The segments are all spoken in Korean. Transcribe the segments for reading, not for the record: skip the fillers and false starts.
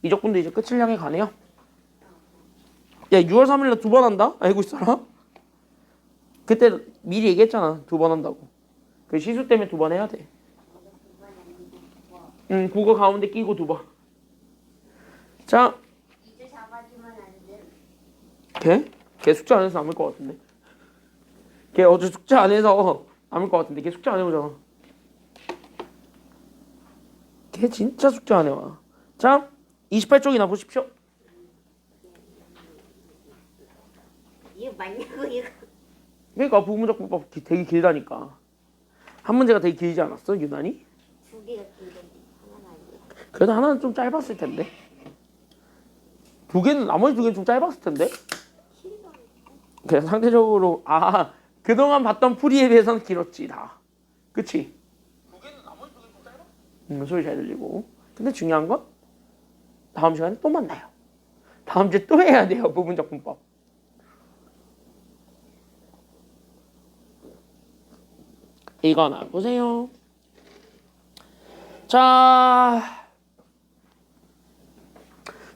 이적분도 이제 끝을 향해 가네요. 야, 6월 3일날 2번 한다? 알고 있어라? 그때 미리 얘기했잖아. 2번 한다고. 그 시수 때문에 2번 해야 돼. 국어 가운데 끼고 2번. 자. 이제 잡아주면 안 돼. 걔? 걔 숙제 안 해서 남을 것 같은데. 걔 어제 숙제 안 해서 남을 것 같은데. 걔 숙제 안 해오잖아. 걔 진짜 숙제 안 해와. 자, 28쪽이나 보십시오. 이거 맞냐고 이거. 그러니까 부분적 분법 되게 길다니까. 한 문제가 되게 길지 않았어? 유난히? 두 개가 긴데 하나는 아니야. 그래도 하나는 좀 짧았을 텐데. 나머지 2개는 좀 짧았을 텐데. 그냥 상대적으로 그동안 봤던 풀이에 비해서는 길었지 다. 그치? 2개는 나머지 2개는 좀 짧아? 소리 잘 들리고. 근데 중요한 건 다음 시간에 또 만나요. 다음 주에 또 해야 돼요. 부분적 분법. 이거나 보세요. 자,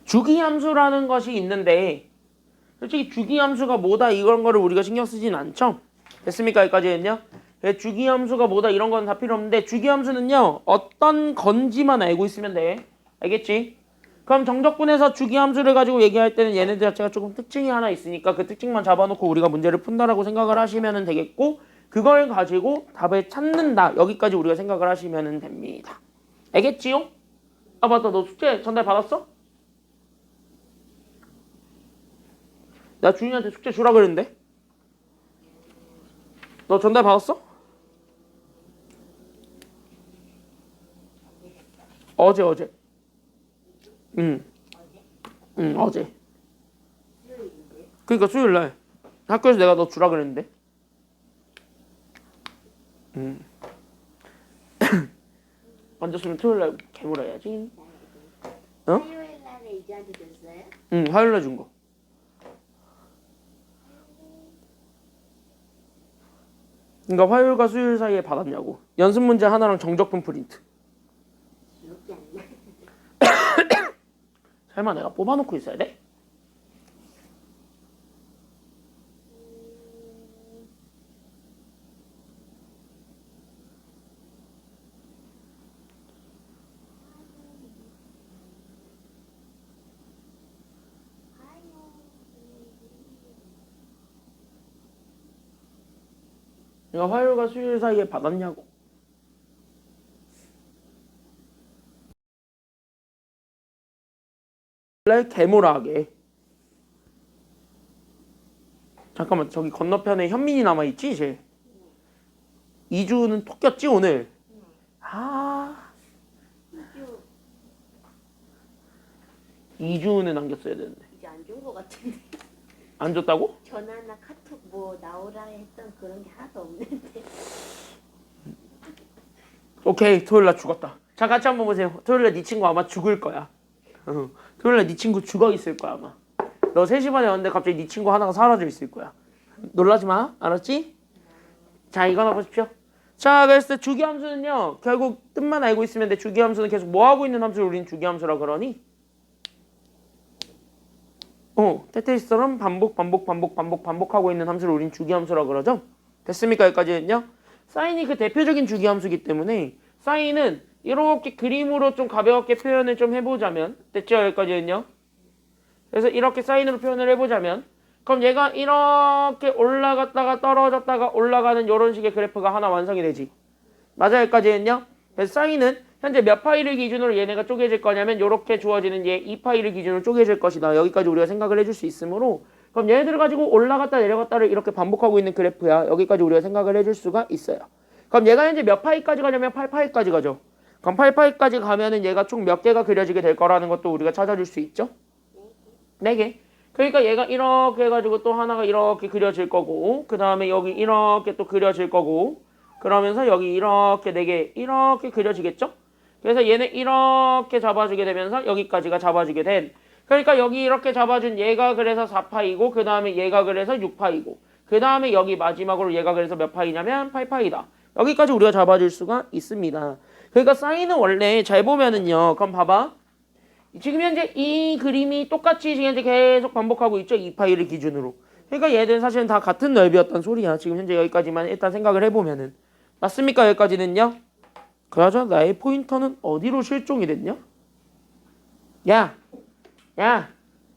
주기함수라는 것이 있는데 솔직히 주기함수가 뭐다 이런 거를 우리가 신경 쓰진 않죠? 됐습니까? 여기까지는요? 주기함수가 뭐다 이런 건 다 필요 없는데 주기함수는요 어떤 건지만 알고 있으면 돼. 알겠지? 그럼 정적분에서 주기함수를 가지고 얘기할 때는 얘네들 자체가 조금 특징이 하나 있으니까 그 특징만 잡아놓고 우리가 문제를 푼다라고 생각을 하시면 되겠고, 그걸 가지고 답을 찾는다 여기까지 우리가 생각을 하시면 됩니다. 알겠지요? 아 맞다, 너 숙제 전달 받았어? 나 준이한테 숙제 주라 그랬는데. 너 전달 받았어? 어제. 어제. 그러니까 수요일날 학교에서 내가 너 주라 그랬는데. 안 줬으면 토요일날 개물어야지. 어? 화요일 날에 이제한테 줬어요? 화요일날 준 거. 그러니까 화요일과 수요일 사이에 받았냐고. 연습 문제 하나랑 정적분 프린트. 기억이 안 나. 설마 내가 뽑아놓고 있어야 돼? 내가 화요일과 수요일 사이에 받았냐고. 개모라하게. 잠깐만, 저기 건너편에 현민이 남아있지 이제. 2주는 토꼈지 오늘. 2주는 남겼어야 되는데. 이제 안 준 거 같은데. 안 줬다고? 전화나 카톡 뭐 나오라 했던 그런 게 하나도 없는데. 오케이, 토요일날 죽었다. 자, 같이 한번 보세요. 토요일날 네 친구 아마 죽을 거야. 토요일날 네 친구 죽어 있을 거야 아마. 너 3시 반에 왔는데 갑자기 네 친구 하나가 사라져 있을 거야. 놀라지 마. 알았지? 자, 이거나 보십시오. 자, 그래서 주기함수는요 결국 뜻만 알고 있으면 돼. 주기함수는 계속 뭐 하고 있는 함수를 우리는 주기함수라 그러니? 테트리스처럼 반복하고 있는 함수를 우린 주기함수라 그러죠. 됐습니까? 여기까지는요. 사인이 그 대표적인 주기함수이기 때문에 사인은 이렇게 그림으로 좀 가볍게 표현을 좀 해보자면, 됐죠? 여기까지는요. 그래서 이렇게 사인으로 표현을 해보자면, 그럼 얘가 이렇게 올라갔다가 떨어졌다가 올라가는 이런 식의 그래프가 하나 완성이 되지. 맞아요? 여기까지는요. 그래서 사인은 현재 몇 파이를 기준으로 얘네가 쪼개질 거냐면 이렇게 주어지는 얘 2파이를 기준으로 쪼개질 것이다. 여기까지 우리가 생각을 해줄 수 있으므로, 그럼 얘네들을 가지고 올라갔다 내려갔다를 이렇게 반복하고 있는 그래프야. 여기까지 우리가 생각을 해줄 수가 있어요. 그럼 얘가 현재 몇 파이까지 가냐면 8파이까지 가죠. 그럼 8파이까지 가면은 얘가 총 몇 개가 그려지게 될 거라는 것도 우리가 찾아줄 수 있죠. 4개. 그러니까 얘가 이렇게 해가지고 또 하나가 이렇게 그려질 거고, 그 다음에 여기 이렇게 또 그려질 거고, 그러면서 여기 이렇게 4개 이렇게 그려지겠죠. 그래서 얘는 이렇게 잡아주게 되면서 여기까지가 잡아주게 된, 그러니까 여기 이렇게 잡아준 얘가 그래서 4파이고, 그 다음에 얘가 그래서 6파이고, 그 다음에 여기 마지막으로 얘가 그래서 몇 파이냐면 8파이다. 여기까지 우리가 잡아줄 수가 있습니다. 그러니까 사인은 원래 잘 보면은요, 그럼 봐봐, 지금 현재 이 그림이 똑같이 지금 현재 계속 반복하고 있죠. 이 파일을 기준으로. 그러니까 얘들은 사실은 다 같은 넓이였단 소리야. 지금 현재 여기까지만 일단 생각을 해보면은. 맞습니까? 여기까지는요? 그러자 나의 포인터는 어디로 실종이 됐냐? 야!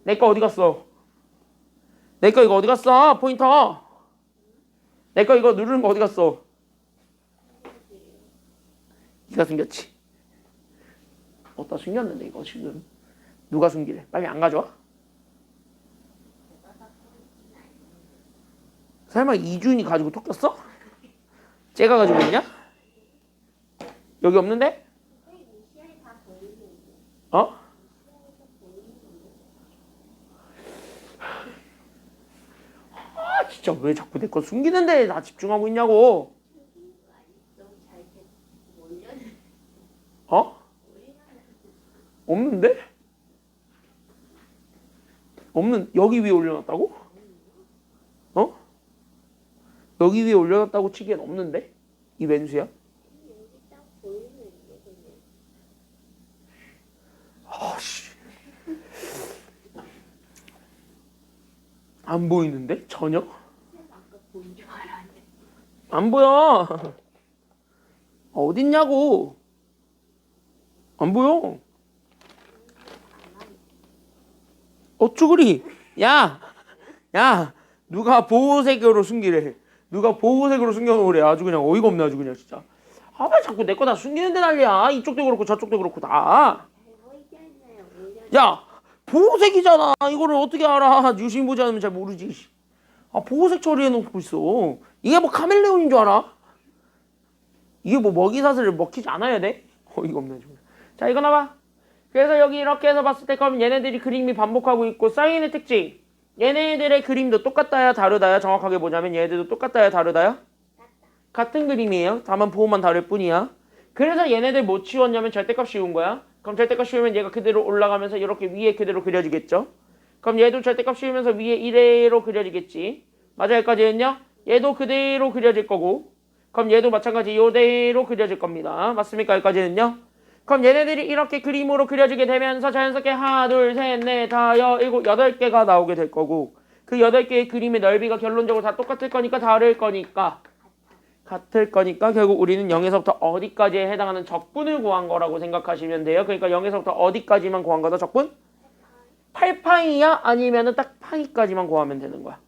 내 거 어디 갔어? 내 거 이거 어디 갔어? 포인터! 내 거 이거 누르는 거 어디 갔어? 네가 숨겼지. 어디다 숨겼는데 이거 지금. 누가 숨기래? 빨리 안 가져와? 설마 이준이 가지고 토꼈어? 쟤가 가지고 있냐? 여기 없는데? 어? 아 진짜 왜 자꾸 내 거 숨기는데 나 집중하고 있냐고. 어? 없는데? 여기 위에 올려놨다고? 어? 여기 위에 올려놨다고 치기엔 없는데? 이 왼수야? 아씨. 안 보이는데? 전혀? 안 보여. 어딨냐고. 안 보여. 어쭈구리. 야, 누가 보호색으로 숨기래. 누가 보호색으로 숨겨놓으래. 아주 그냥 어이가 없네. 아주 그냥 진짜. 아, 왜 자꾸 내 거 다 숨기는데 난리야. 이쪽도 그렇고 저쪽도 그렇고 다. 야, 보호색이잖아. 이거를 어떻게 알아. 유심 보지 않으면 잘 모르지. 아, 보호색 처리해놓고 있어. 이게 뭐 카멜레온인 줄 알아? 이게 뭐 먹이사슬을 먹히지 않아야 돼? 어이가 없네. 지금. 자, 이거 나봐. 그래서 여기 이렇게 해서 봤을 때 그럼 얘네들이 그림이 반복하고 있고 사인의 특징. 얘네들의 그림도 똑같다야 다르다야. 정확하게 보자면 얘네들도 똑같다야 다르다야? 같은 그림이에요. 다만 보호만 다를 뿐이야. 그래서 얘네들 뭐 치웠냐면 절대값 씌운 거야. 그럼 절대값 씌우면 얘가 그대로 올라가면서 이렇게 위에 그대로 그려지겠죠. 그럼 얘도 절대값 씌우면서 위에 이대로 그려지겠지. 맞아 여기까지 했냐? 얘도 그대로 그려질 거고. 그럼 얘도 마찬가지 이대로 그려질 겁니다. 맞습니까? 여기까지는요? 그럼 얘네들이 이렇게 그림으로 그려지게 되면서 자연스럽게 하나, 둘, 셋, 넷, 다, 일곱, 8개가 나오게 될 거고 그 8개의 그림의 넓이가 결론적으로 다 똑같을 거니까 다를 거니까 같을 거니까 결국 우리는 0에서부터 어디까지에 해당하는 적분을 구한 거라고 생각하시면 돼요. 그러니까 0에서부터 어디까지만 구한 거다? 적분? 8파이야? 아니면은 딱 파이까지만 구하면 되는 거야.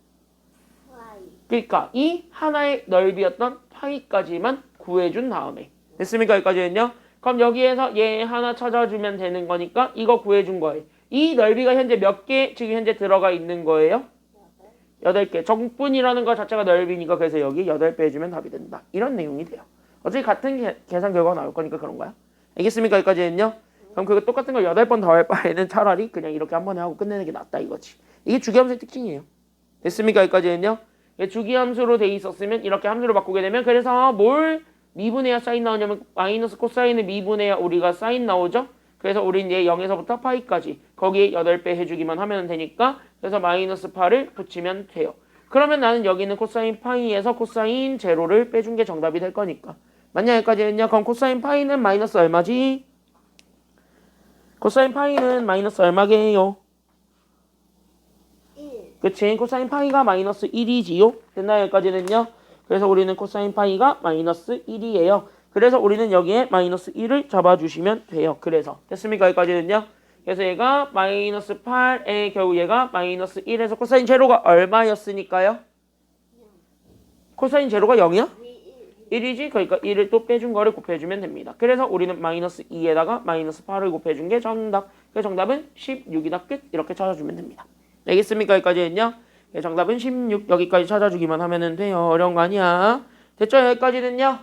그러니까 이 하나의 넓이였던 파이까지만 구해준 다음에 됐습니까? 여기까지는요? 그럼 여기에서 얘 하나 찾아주면 되는 거니까 이거 구해준 거예요. 이 넓이가 현재 몇 개 지금 현재 들어가 있는 거예요? 8개. 적분이라는 거 자체가 넓이니까 그래서 여기 8배 해주면 답이 된다. 이런 내용이 돼요. 어차피 같은 계산 결과가 나올 거니까 그런 거야. 알겠습니까? 여기까지는요? 그럼 그거 똑같은 걸 8번 더 할 바에는 차라리 그냥 이렇게 한 번에 하고 끝내는 게 낫다 이거지. 이게 주기함수의 특징이에요. 됐습니까? 여기까지는요? 주기함수로 돼 있었으면 이렇게 함수로 바꾸게 되면 그래서 뭘 미분해야 사인 나오냐면 마이너스 코사인을 미분해야 우리가 사인 나오죠? 그래서 우린 얘 0에서부터 파이까지 거기에 8배 해주기만 하면 되니까 그래서 마이너스 8을 붙이면 돼요. 그러면 나는 여기는 코사인 파이에서 코사인 제로를 빼준 게 정답이 될 거니까. 맞냐 여기까지는요? 그럼 코사인 파이는 마이너스 얼마지? 코사인 파이는 마이너스 얼마게요? 1. 그치? 코사인 파이가 마이너스 1이지요? 됐나요? 여기까지는요? 그래서 우리는 코사인 파이가 마이너스 1이에요. 그래서 우리는 여기에 마이너스 1을 잡아주시면 돼요. 그래서 됐습니까? 여기까지는요? 그래서 얘가 마이너스 8에 겨우 얘가 마이너스 1에서 코사인 제로가 얼마였으니까요? 코사인 제로가 0이야? 1이지? 그러니까 1을 또 빼준 거를 곱해주면 됩니다. 그래서 우리는 마이너스 2에다가 마이너스 8을 곱해준 게 정답. 그래서 정답은 16이다 끝. 이렇게 찾아주면 됩니다. 알겠습니까? 여기까지는요? 정답은 16 여기까지 찾아주기만 하면 돼요. 어려운 거 아니야. 됐죠? 여기까지는요?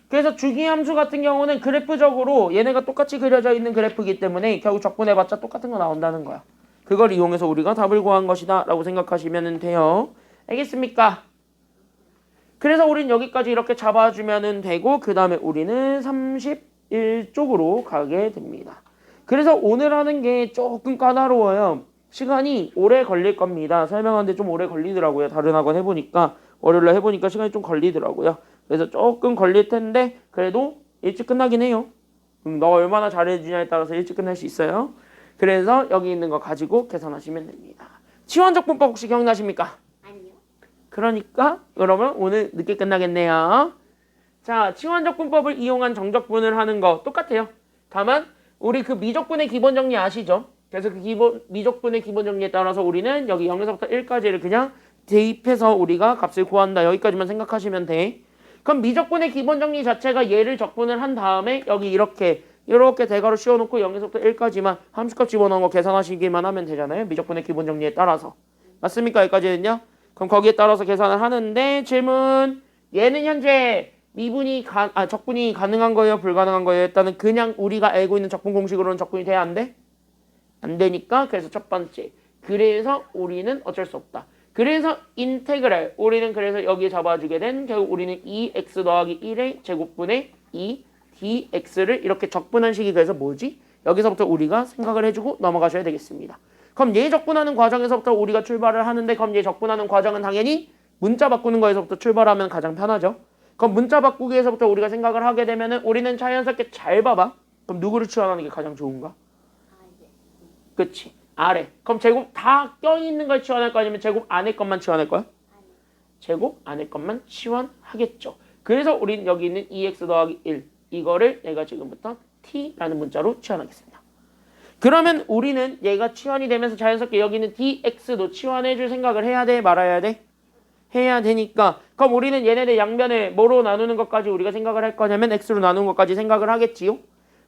그래서 주기함수 같은 경우는 그래프적으로 얘네가 똑같이 그려져 있는 그래프이기 때문에 결국 적분해봤자 똑같은 거 나온다는 거야. 그걸 이용해서 우리가 답을 구한 것이다 라고 생각하시면 돼요. 알겠습니까? 그래서 우린 여기까지 이렇게 잡아주면 되고 그 다음에 우리는 31쪽으로 가게 됩니다. 그래서 오늘 하는 게 조금 까다로워요. 시간이 오래 걸릴 겁니다. 설명하는데 좀 오래 걸리더라고요. 다른 학원 해보니까 월요일날 해보니까 시간이 좀 걸리더라고요. 그래서 조금 걸릴 텐데 그래도 일찍 끝나긴 해요. 너 얼마나 잘해주냐에 따라서 일찍 끝날 수 있어요. 그래서 여기 있는 거 가지고 계산하시면 됩니다. 치환적분법 혹시 기억나십니까? 아니요. 그러니까 그러면 오늘 늦게 끝나겠네요. 자, 치환적분법을 이용한 정적분을 하는 거 똑같아요. 다만 우리 그 미적분의 기본 정리 아시죠? 그래서 그 미적분의 기본 정리에 따라서 우리는 여기 0에서부터 1까지를 그냥 대입해서 우리가 값을 구한다. 여기까지만 생각하시면 돼. 그럼 미적분의 기본 정리 자체가 얘를 적분을 한 다음에 여기 이렇게 대괄호 씌워놓고 0에서부터 1까지만 함수값 집어넣은 거 계산하시기만 하면 되잖아요. 미적분의 기본 정리에 따라서. 맞습니까? 여기까지는요? 그럼 거기에 따라서 계산을 하는데 질문. 얘는 현재 적분이 가능한 거예요? 불가능한 거예요? 일단은 그냥 우리가 알고 있는 적분 공식으로는 적분이 돼야 안 돼? 안 되니까 그래서 첫 번째. 그래서 우리는 어쩔 수 없다. 그래서 인테그랄. 우리는 그래서 여기에 잡아주게 된 결국 우리는 2x 더하기 1의 제곱분의 2dx를 이렇게 적분한 식이 그래서 뭐지? 여기서부터 우리가 생각을 해주고 넘어가셔야 되겠습니다. 그럼 얘 적분하는 과정에서부터 우리가 출발을 하는데 그럼 얘 적분하는 과정은 당연히 문자 바꾸는 거에서부터 출발하면 가장 편하죠. 그럼 문자 바꾸기에서부터 우리가 생각을 하게 되면은 우리는 자연스럽게 잘 봐봐. 그럼 누구를 치환하는 게 가장 좋은가? 아, 예. 그치? 아래. 그럼 제곱 다 껴있는 걸 치환할 거 아니면 제곱 안에 것만 치환할 거야? 아니요. 제곱 안에 것만 치환하겠죠. 그래서 우린 여기 있는 2x 더하기 1 이거를 내가 지금부터 t라는 문자로 치환하겠습니다. 그러면 우리는 얘가 치환이 되면서 자연스럽게 여기 있는 dx도 치환해줄 생각을 해야 돼? 말아야 돼? 해야 되니까 그럼 우리는 얘네들 양변을 뭐로 나누는 것까지 우리가 생각을 할 거냐면 x로 나누는 것까지 생각을 하겠지요.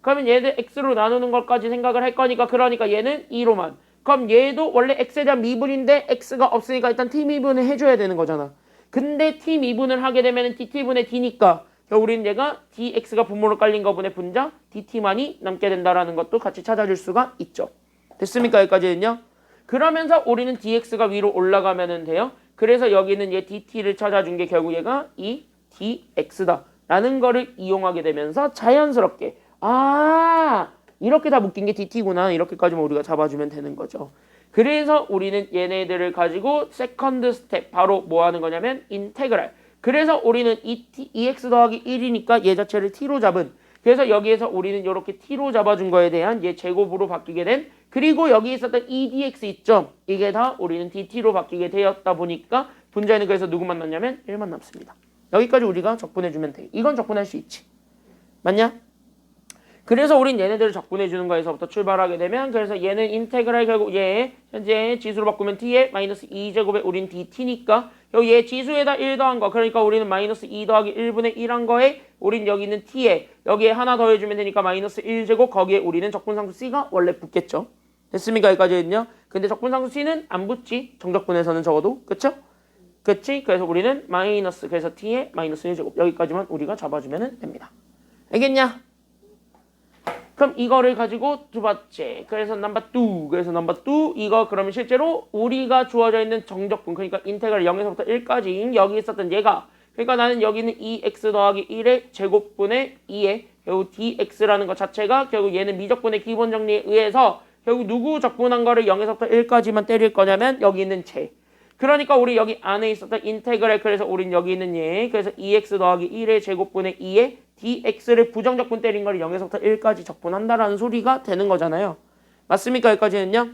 그러면 얘들 x로 나누는 것까지 생각을 할 거니까 그러니까 얘는 2로만. 그럼 얘도 원래 x에 대한 미분인데 x가 없으니까 일단 t 미분을 해줘야 되는 거잖아. 근데 t 미분을 하게 되면 dt분의 d니까 우리는 얘가 dx가 분모로 깔린 거분의 분자 dt만이 남게 된다라는 것도 같이 찾아줄 수가 있죠. 됐습니까? 여기까지는요. 그러면서 우리는 dx가 위로 올라가면 돼요. 그래서 여기는 얘 dt를 찾아준 게 결국 얘가 이 dx다 라는 거를 이용하게 되면서 자연스럽게 이렇게 다 묶인 게 dt구나 이렇게까지만 우리가 잡아주면 되는 거죠. 그래서 우리는 얘네들을 가지고 세컨드 스텝 바로 뭐 하는 거냐면 인테그랄. 그래서 우리는 2x 더하기 1이니까 얘 자체를 t로 잡은 그래서 여기에서 우리는 이렇게 t로 잡아준 거에 대한 얘 제곱으로 바뀌게 된 그리고 여기 있었던 2dx 있죠. 이게 다 우리는 dt로 바뀌게 되었다 보니까 분자에는 그래서 누구만 남냐면 1만 남습니다. 여기까지 우리가 적분해주면 돼. 이건 적분할 수 있지. 맞냐? 그래서 우린 얘네들을 적분해주는 거에서부터 출발하게 되면 그래서 얘는 인테그랄 결국 얘 현재 지수로 바꾸면 t에 마이너스 2제곱에 우린 dt니까 여기 얘 지수에다 1 더한 거 그러니까 우리는 마이너스 2 더하기 1분의 1한 거에 우린 여기 있는 t에 여기에 하나 더해주면 되니까 마이너스 1제곱 거기에 우리는 적분상수 c가 원래 붙겠죠. 됐습니까? 여기까지는요. 근데 적분상수 c는 안 붙지. 정적분에서는 적어도. 그쵸? 그치? 그래서 우리는 마이너스 그래서 t에 마이너스 1제곱 여기까지만 우리가 잡아주면 됩니다. 알겠냐? 그럼 이거를 가지고 두 번째 그래서 넘버 2 그래서 넘버 2 이거 그러면 실제로 우리가 주어져 있는 정적분 그러니까 인테그랄 0에서부터 1까지 여기 있었던 얘가 그러니까 나는 여기는 2x 더하기 1의 제곱분의 2의 결국 dx라는 것 자체가 결국 얘는 미적분의 기본 정리에 의해서 결국 누구 적분한 거를 0에서부터 1까지만 때릴 거냐면 여기 있는 쟤. 그러니까 우리 여기 안에 있었던 인테그랄 그래서 우린 여기 있는 얘 그래서 2x 더하기 1의 제곱분의 2의 dx를 부정적분 때린 걸 0에서부터 1까지 적분한다라는 소리가 되는 거잖아요. 맞습니까? 여기까지는요.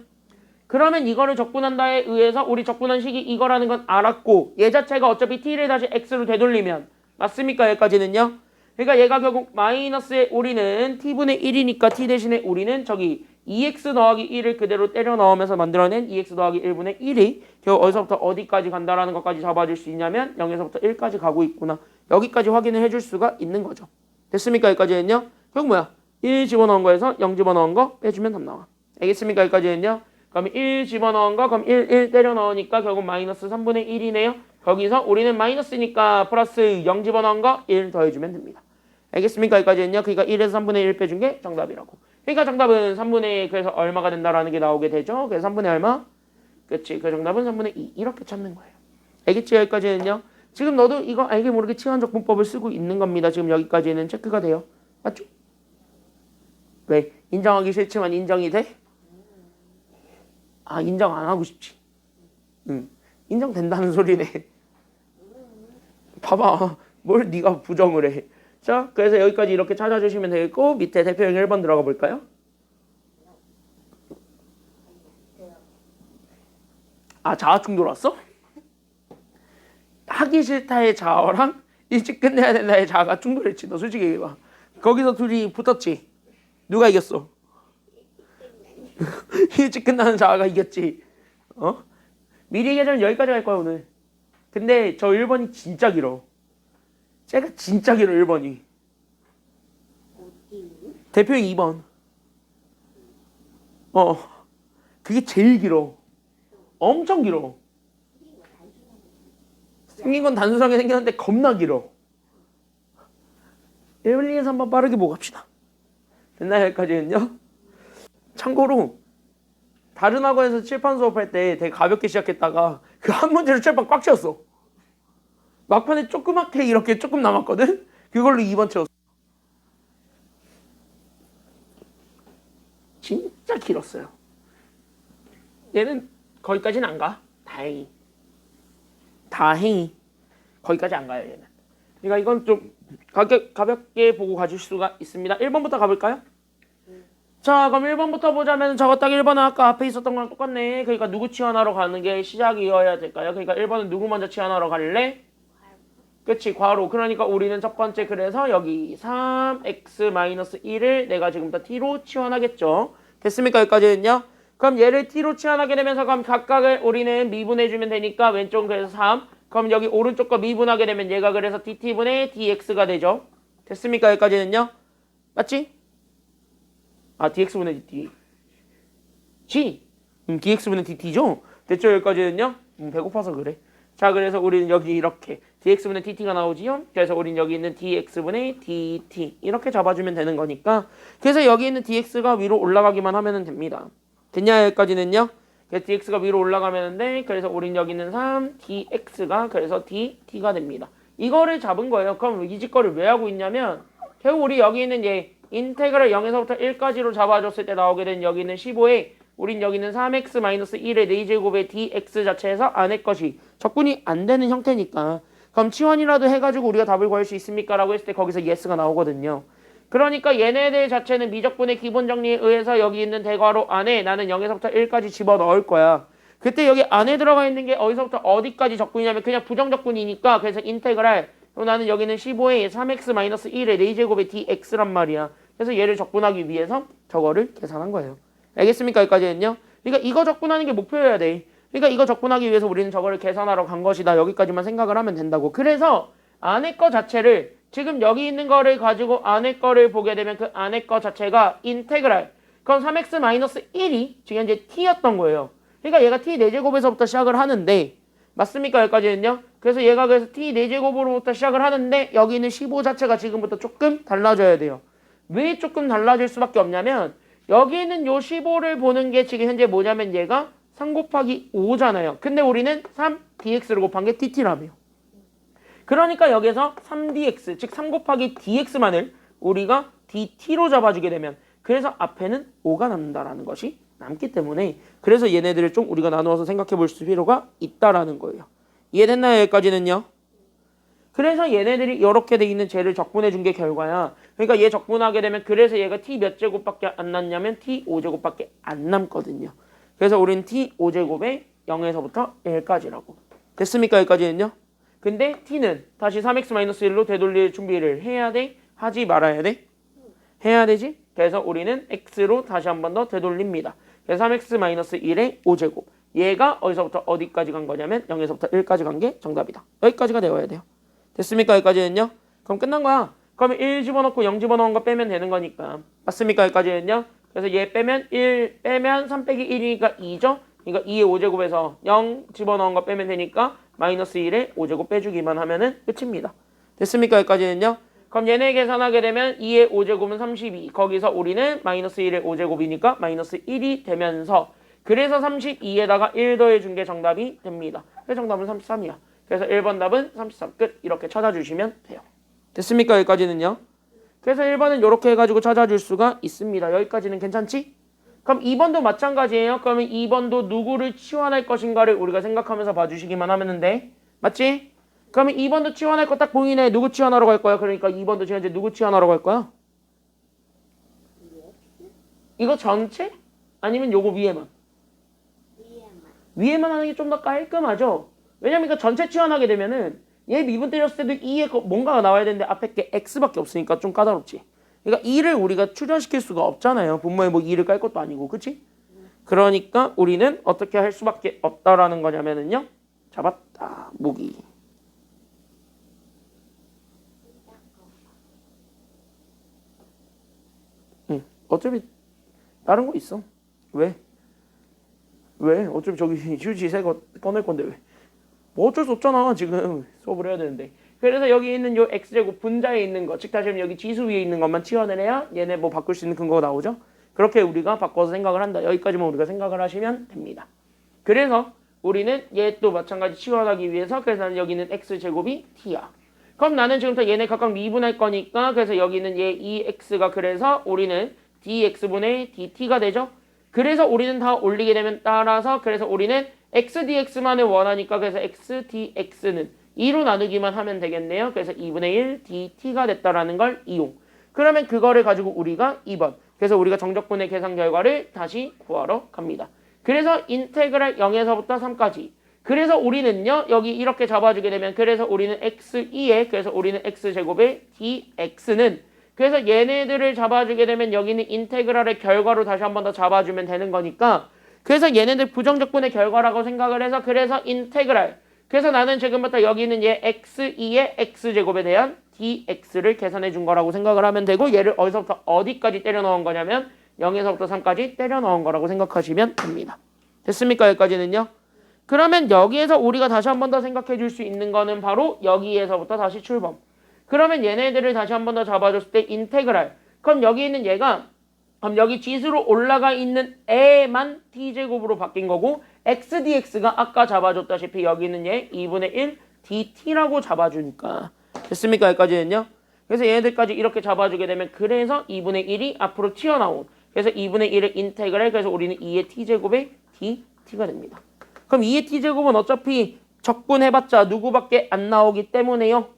그러면 이거를 적분한다에 의해서 우리 적분한 식이 이거라는 건 알았고 얘 자체가 어차피 t를 다시 x로 되돌리면 맞습니까? 여기까지는요. 그러니까 얘가 결국 마이너스에 우리는 t분의 1이니까 t 대신에 우리는 저기 2x 더하기 1을 그대로 때려 넣으면서 만들어낸 2x 더하기 1분의 1이 결국 어디서부터 어디까지 간다라는 것까지 잡아줄 수 있냐면 0에서부터 1까지 가고 있구나. 여기까지 확인을 해줄 수가 있는 거죠. 됐습니까? 여기까지는요. 결국 뭐야? 1 집어넣은 거에서 0 집어넣은 거 빼주면 답 나와. 알겠습니까? 여기까지는요. 그럼 1 집어넣은 거 그럼 1 때려 넣으니까 결국 마이너스 3분의 1이네요. 거기서 우리는 마이너스니까 플러스 0 집어넣은 거 1 더해주면 됩니다. 알겠습니까? 여기까지는요. 그러니까 1에서 3분의 1 빼준 게 정답이라고. 그러니까 정답은 3분의 그래서 얼마가 된다라는 게 나오게 되죠. 그래서 3분의 얼마? 그치. 그 정답은 3분의 2 이렇게 찾는 거예요. 알겠지? 여기까지는요. 지금 너도 이거 알게 모르게 치환적분법을 쓰고 있는 겁니다. 지금 여기까지는 체크가 돼요. 맞죠? 왜? 인정하기 싫지만 인정이 돼? 인정 안 하고 싶지. 인정된다는 소리네. 봐봐. 뭘 네가 부정을 해. 자, 그래서 여기까지 이렇게 찾아주시면 되겠고 밑에 대표형 1번 들어가 볼까요? 아, 자아 충돌 왔어? 하기 싫다의 자아랑 일찍 끝내야 된다의 자아가 충돌했지. 너 솔직히 얘기해봐. 거기서 둘이 붙었지. 누가 이겼어? 일찍 끝나는 자아가 이겼지. 어? 미리 계절은 여기까지 갈 거야 오늘. 근데 저 1번이 진짜 길어. 제가 진짜 길어 1번이. 대표 2번. 그게 제일 길어. 엄청 길어. 생긴 건 단순하게 생겼는데 겁나 길어. 1, 2, 3번 빠르게 보고 갑시다. 됐나요? 여기까지는요? 참고로 다른 학원에서 칠판 수업할 때 되게 가볍게 시작했다가 그 한 문제로 칠판 꽉 채웠어. 막판에 조그맣게 이렇게 조금 남았거든? 그걸로 2번 채웠어. 진짜 길었어요. 얘는 거기까지는 안 가. 다행히. 거기까지 안 가요 얘는. 그러니까 이건 좀 가볍게 보고 가실 수가 있습니다. 1번부터 가볼까요? 자, 그럼 1번부터 보자면 저거 딱 1번은 아까 앞에 있었던 거랑 똑같네. 그러니까 누구 치환하러 가는 게 시작이어야 될까요? 그러니까 1번은 누구 먼저 치환하러 갈래? 그치, 괄호. 그러니까 우리는 첫 번째 그래서 여기 3x-1을 내가 지금부터 t로 치환하겠죠. 됐습니까? 여기까지는요? 그럼 얘를 t로 치환하게 되면서 그럼 각각을 우리는 미분해주면 되니까 왼쪽은 그래서 3. 그럼 여기 오른쪽 거 미분하게 되면 얘가 그래서 dt분의 dx가 되죠. 됐습니까? 여기까지는요? 맞지? 아, dx분의 dt. g. dx분의 dt죠? 됐죠? 여기까지는요? 배고파서 그래. 자, 그래서 우리는 여기 이렇게 dx분의 dt가 나오지요? 그래서 우리는 여기 있는 dx분의 dt 이렇게 잡아주면 되는 거니까 그래서 여기 있는 dx가 위로 올라가기만 하면 됩니다. 됐냐? 여기까지는요? 그래서 dx가 위로 올라가면 돼. 그래서 우린 여기 있는 3 dx가 그래서 dt가 됩니다. 이거를 잡은 거예요. 그럼 이 짓거리를 왜 하고 있냐면 결국 우리 여기 있는 얘 인테그랄 0에서부터 1까지로 잡아줬을 때 나오게 된 여기 있는 15에 우린 여기 있는 3x-1의 4제곱의 dx 자체에서 안의 것이 적분이 안 되는 형태니까 그럼 치환이라도 해가지고 우리가 답을 구할 수 있습니까? 라고 했을 때 거기서 yes가 나오거든요. 그러니까 얘네들 자체는 미적분의 기본 정리에 의해서 여기 있는 대괄호 안에 나는 0에서부터 1까지 집어넣을 거야. 그때 여기 안에 들어가 있는 게 어디서부터 어디까지 적분이냐면 그냥 부정적분이니까 그래서 인테그랄 나는 여기는 15에 3x-1의 4제곱의 dx란 말이야. 그래서 얘를 적분하기 위해서 저거를 계산한 거예요. 알겠습니까? 여기까지는요. 그러니까 이거 적분하는 게 목표여야 돼. 그러니까 이거 적분하기 위해서 우리는 저거를 계산하러 간 것이다. 여기까지만 생각을 하면 된다고. 그래서 안에 거 자체를 지금 여기 있는 거를 가지고 안에 거를 보게 되면 그 안에 거 자체가 인테그랄. 그럼 3x-1이 지금 현재 t였던 거예요. 그러니까 얘가 t 4제곱에서부터 시작을 하는데 맞습니까? 여기까지는요. 그래서 얘가 그래서 t 4제곱으로부터 시작을 하는데 여기 있는 15 자체가 지금부터 조금 달라져야 돼요. 왜 조금 달라질 수밖에 없냐면 여기 있는 요 15를 보는 게 지금 현재 뭐냐면 얘가 3 곱하기 5잖아요. 근데 우리는 3dx를 곱한 게 dt라며. 그러니까 여기서 3dx 즉 3 곱하기 dx만을 우리가 dt로 잡아주게 되면 그래서 앞에는 5가 남는다라는 것이 남기 때문에 그래서 얘네들을 좀 우리가 나누어서 생각해 볼 필요가 있다라는 거예요. 이해됐나요? 여기까지는요? 그래서 얘네들이 이렇게 돼 있는 쟤를 적분해 준 게 결과야. 그러니까 얘 적분하게 되면 그래서 얘가 t 몇 제곱밖에 안 남냐면 t 5제곱밖에 안 남거든요. 그래서 우린 t 5제곱에 0에서부터 1까지라고. 됐습니까? 여기까지는요? 근데 t는 다시 3x-1로 되돌릴 준비를 해야 돼? 하지 말아야 돼? 해야 되지? 그래서 우리는 x로 다시 한 번 더 되돌립니다. 그래서 3x-1의 5제곱. 얘가 어디서부터 어디까지 간 거냐면 0에서부터 1까지 간 게 정답이다. 여기까지가 되어야 돼요. 됐습니까? 여기까지는요? 그럼 끝난 거야. 그러면 1 집어넣고 0 집어넣은 거 빼면 되는 거니까. 맞습니까? 여기까지는요? 그래서 얘 빼면 1 빼면 3 빼기 1이니까 2죠? 그러니까 2의 5제곱에서 0 집어넣은 거 빼면 되니까 마이너스 1의 5제곱 빼주기만 하면은 끝입니다. 됐습니까? 여기까지는요? 그럼 얘네 계산하게 되면 2의 5제곱은 32. 거기서 우리는 마이너스 1의 5제곱이니까 마이너스 1이 되면서 그래서 32에다가 1 더해준 게 정답이 됩니다. 그래서 정답은 33이야. 그래서 1번 답은 33 끝. 이렇게 찾아주시면 돼요. 됐습니까? 여기까지는요? 그래서 1번은 이렇게 해가지고 찾아줄 수가 있습니다. 여기까지는 괜찮지? 그럼 2번도 마찬가지예요. 그러면 2번도 누구를 치환할 것인가를 우리가 생각하면서 봐주시기만 하면 돼. 맞지? 그러면 2번도 치환할 거 딱 보이네. 누구 치환하러 갈 거야? 그러니까 2번도 지금 현재 누구 치환하러 갈 거야? 이거 전체? 아니면 요거 위에만? 위에만 하는 게 좀 더 깔끔하죠. 왜냐면 이거 전체 치환하게 되면은 얘 미분 때렸을 때도 2에 뭔가가 나와야 되는데 앞에 게 x밖에 없으니까 좀 까다롭지. 그러니까 2를 우리가 출현시킬 수가 없잖아요. 분모에 뭐 2를 깔 것도 아니고, 그치? 그러니까 우리는 어떻게 할 수밖에 없다라는 거냐면은요. 잡았다. 무기. 응. 어차피 다른 거 있어. 왜? 왜? 어차피 저기 휴지 새 거 꺼낼 건데 왜? 뭐 어쩔 수 없잖아. 지금 수업을 해야 되는데. 그래서 여기 있는 요 x제곱 분자에 있는 거, 즉 다시 말하면 여기 지수 위에 있는 것만 치환을 해야 얘네 뭐 바꿀 수 있는 근거가 나오죠. 그렇게 우리가 바꿔서 생각을 한다. 여기까지만 우리가 생각을 하시면 됩니다. 그래서 우리는 얘 또 마찬가지 치환하기 위해서 그래서 나는 여기는 x제곱이 t야. 그럼 나는 지금부터 얘네 각각 미분할 거니까 그래서 여기는 얘 2x가 그래서 우리는 dx분의 dt가 되죠. 그래서 우리는 다 올리게 되면 따라서 그래서 우리는 x dx만을 원하니까 그래서 x dx는 2로 나누기만 하면 되겠네요. 그래서 2분의 1 dt가 됐다라는 걸 이용. 그러면 그거를 가지고 우리가 2번. 그래서 우리가 정적분의 계산 결과를 다시 구하러 갑니다. 그래서 인테그랄 0에서부터 3까지. 그래서 우리는요. 여기 이렇게 잡아주게 되면 그래서 우리는 x2에 그래서 우리는 x제곱의 dx는 그래서 얘네들을 잡아주게 되면 여기는 인테그랄의 결과로 다시 한 번 더 잡아주면 되는 거니까 그래서 얘네들 부정적분의 결과라고 생각을 해서 그래서 인테그랄 그래서 나는 지금부터 여기는 얘 x2의 x제곱에 대한 dx를 계산해 준 거라고 생각을 하면 되고 얘를 어디서부터 어디까지 때려 넣은 거냐면 0에서부터 3까지 때려 넣은 거라고 생각하시면 됩니다. 됐습니까? 여기까지는요. 그러면 여기에서 우리가 다시 한 번 더 생각해 줄 수 있는 거는 바로 여기에서부터 다시 출범. 그러면 얘네들을 다시 한 번 더 잡아줬을 때 인테그랄. 그럼 여기 있는 얘가 그럼 여기 지수로 올라가 있는 애만 t제곱으로 바뀐 거고 x dx가 아까 잡아줬다시피 여기 있는 얘 2분의 1 dt라고 잡아주니까 됐습니까? 여기까지는요. 그래서 얘네들까지 이렇게 잡아주게 되면 그래서 2분의 1이 앞으로 튀어나온 그래서 2분의 1을 인테그랄 그래서 우리는 2의 t제곱의 dt가 됩니다. 그럼 2의 t제곱은 어차피 적분해봤자 누구밖에 안 나오기 때문에요.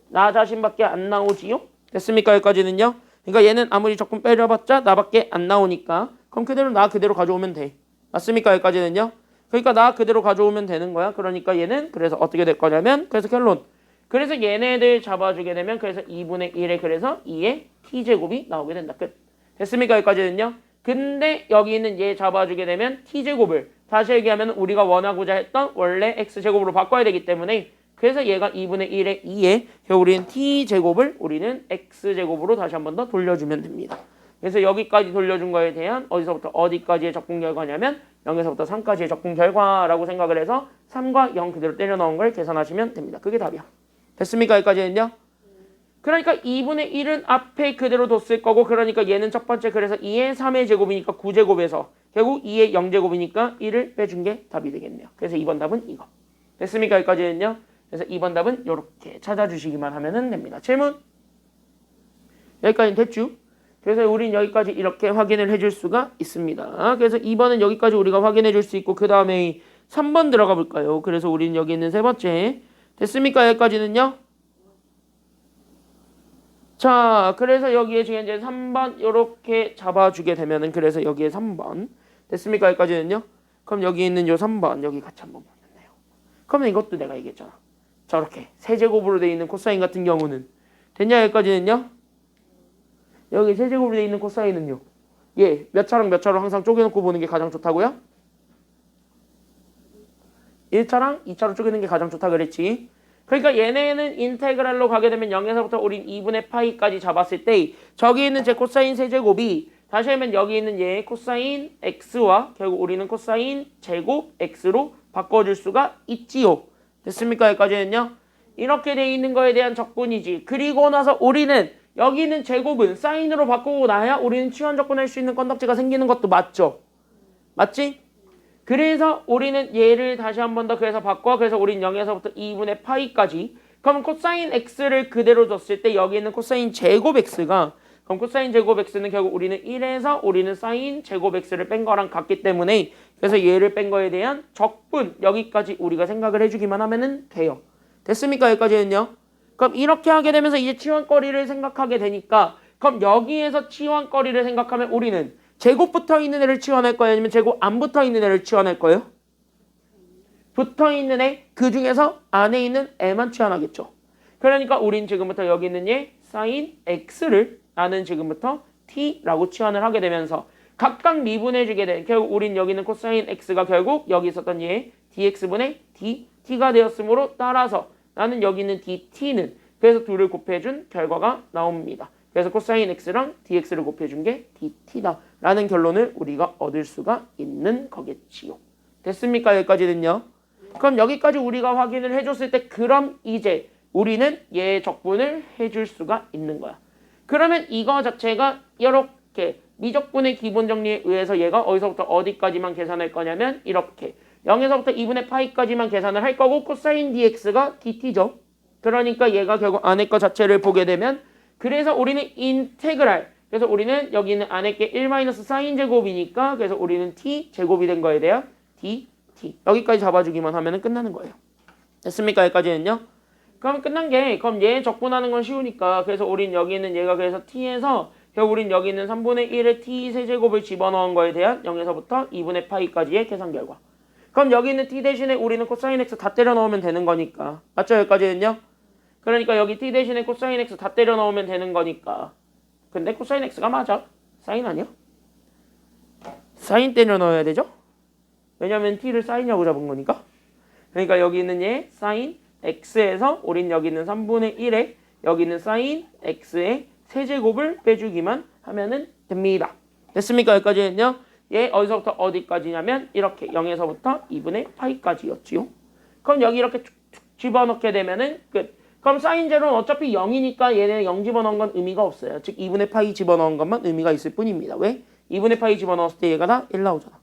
나 자신밖에 안 나오지요? 됐습니까? 여기까지는요. 그러니까 얘는 아무리 적분 빼려봤자 나밖에 안 나오니까 그럼 그대로 나 그대로 가져오면 돼. 맞습니까? 여기까지는요. 그러니까 나 그대로 가져오면 되는 거야. 그러니까 얘는 그래서 어떻게 될 거냐면 그래서 결론. 그래서 얘네들 잡아주게 되면 그래서 2분의 1에 그래서 2의 t제곱이 나오게 된다. 끝. 됐습니까? 여기까지는요. 근데 여기 있는 얘 잡아주게 되면 t제곱을 다시 얘기하면 우리가 원하고자 했던 원래 x제곱으로 바꿔야 되기 때문에 그래서 얘가 2분의 1에 2에 우리는 t제곱을 우리는 x제곱으로 다시 한 번 더 돌려주면 됩니다. 그래서 여기까지 돌려준 거에 대한 어디서부터 어디까지의 적분 결과냐면 0에서부터 3까지의 적분 결과라고 생각을 해서 3과 0 그대로 때려 넣은 걸 계산하시면 됩니다. 그게 답이야. 됐습니까? 여기까지는요? 그러니까 2분의 1은 앞에 그대로 뒀을 거고 그러니까 얘는 첫 번째 그래서 2의 3의 제곱이니까 9제곱에서 결국 2의 0제곱이니까 1을 빼준 게 답이 되겠네요. 그래서 2번 답은 이거. 됐습니까? 여기까지는요? 그래서 2번 답은 이렇게 찾아주시기만 하면 됩니다. 질문? 여기까지는 됐죠? 그래서 우린 여기까지 이렇게 확인을 해줄 수가 있습니다. 그래서 2번은 여기까지 우리가 확인해 줄 수 있고 그 다음에 3번 들어가 볼까요? 그래서 우린 여기 있는 세 번째 됐습니까? 여기까지는요? 자, 그래서 여기에 지금 이제 3번 이렇게 잡아주게 되면은 그래서 여기에 3번 됐습니까? 여기까지는요? 그럼 여기 있는 요 3번 여기 같이 한번 보겠네요. 그러면 이것도 내가 얘기했잖아. 저렇게 세제곱으로 되어 있는 코사인 같은 경우는 됐냐? 여기까지는요? 여기 세제곱으로 되어 있는 코사인은요? 예, 몇 차랑 몇 차로 항상 쪼개놓고 보는 게 가장 좋다고요? 1차랑 2차로 쪼개는 게 가장 좋다 그랬지. 그러니까 얘네는 인테그랄로 가게 되면 0에서부터 우린 2분의 파이까지 잡았을 때 저기 있는 제 코사인 세제곱이 다시 하면 여기 있는 얘 코사인 x와 결국 우리는 코사인 제곱 x로 바꿔줄 수가 있지요. 됐습니까? 여기까지는요. 이렇게 돼 있는 거에 대한 적분이지. 그리고 나서 우리는 여기 있는 제곱은 사인으로 바꾸고 나야 우리는 치환 적분할 수 있는 건덕지가 생기는 것도 맞죠? 맞지? 그래서 우리는 얘를 다시 한 번 더 그래서 바꿔 그래서 우리는 0에서부터 2분의 파이까지 그럼 코사인 x를 그대로 뒀을 때 여기 있는 코사인 제곱 x가 그럼 코사인 제곱 x는 결국 우리는 1에서 우리는 사인 제곱 x를 뺀 거랑 같기 때문에 그래서 얘를 뺀 거에 대한 적분 여기까지 우리가 생각을 해주기만 하면은 돼요. 됐습니까? 여기까지는요. 그럼 이렇게 하게 되면서 이제 치환거리를 생각하게 되니까 그럼 여기에서 치환거리를 생각하면 우리는 제곱 붙어 있는 애를 치환할 거예요? 아니면 제곱 안 붙어 있는 애를 치환할 거예요? 붙어있는 애 그 중에서 안에 있는 애만 치환하겠죠. 그러니까 우린 지금부터 여기 있는 얘 sin x를 나는 지금부터 t라고 치환을 하게 되면서 각각 미분해주게 돼. 결국 우린 여기 있는 코사인 x가 결국 여기 있었던 얘 dx분의 dt가 되었으므로 따라서 나는 여기 있는 dt는 그래서 둘을 곱해준 결과가 나옵니다. 그래서 코사인 x랑 dx를 곱해준 게 dt다 라는 결론을 우리가 얻을 수가 있는 거겠지요. 됐습니까? 여기까지는요. 그럼 여기까지 우리가 확인을 해줬을 때 그럼 이제 우리는 얘의 적분을 해줄 수가 있는 거야. 그러면 이거 자체가 이렇게 미적분의 기본 정리에 의해서 얘가 어디서부터 어디까지만 계산할 거냐면 이렇게 0에서부터 2분의 파이까지만 계산을 할 거고 코사인 dx가 dt죠. 그러니까 얘가 결국 안에 거 자체를 보게 되면 그래서 우리는 인테그랄 그래서 우리는 여기 있는 안에 게 1 사인 제곱이니까 그래서 우리는 t 제곱이 된 거에 대한 dt 여기까지 잡아주기만 하면 끝나는 거예요. 됐습니까? 여기까지는요. 그럼 끝난 게 그럼 얘 적분하는 건 쉬우니까 그래서 우린 여기 있는 얘가 그래서 t에서 결국 우린 여기 있는 3분의 1의 t 세제곱을 집어넣은 거에 대한 0에서부터 2분의 파이까지의 계산 결과. 그럼 여기 있는 t 대신에 우리는 코사인 x 다 때려 넣으면 되는 거니까. 맞죠? 여기까지는요. 그러니까 여기 t 대신에 코사인 x 다 때려 넣으면 되는 거니까. 근데 코사인 x가 맞아? 사인 아니야? 사인 때려 넣어야 되죠? 왜냐면 t를 사인이라고 잡은 거니까. 그러니까 여기 있는 얘 사인 x에서 우린 여기 있는 3분의 1에 여기 있는 사인 x의 세제곱을 빼주기만 하면은 됩니다. 됐습니까? 여기까지는요. 얘 어디서부터 어디까지냐면 이렇게 0에서부터 2분의 파이까지였지요. 그럼 여기 이렇게 툭툭 집어넣게 되면은 끝. 그럼 사인 제로는 어차피 0이니까 얘는 0 집어넣은 건 의미가 없어요. 즉 2분의 파이 집어넣은 것만 의미가 있을 뿐입니다. 왜? 2분의 파이 집어넣었을 때 얘가 다 1 나오잖아.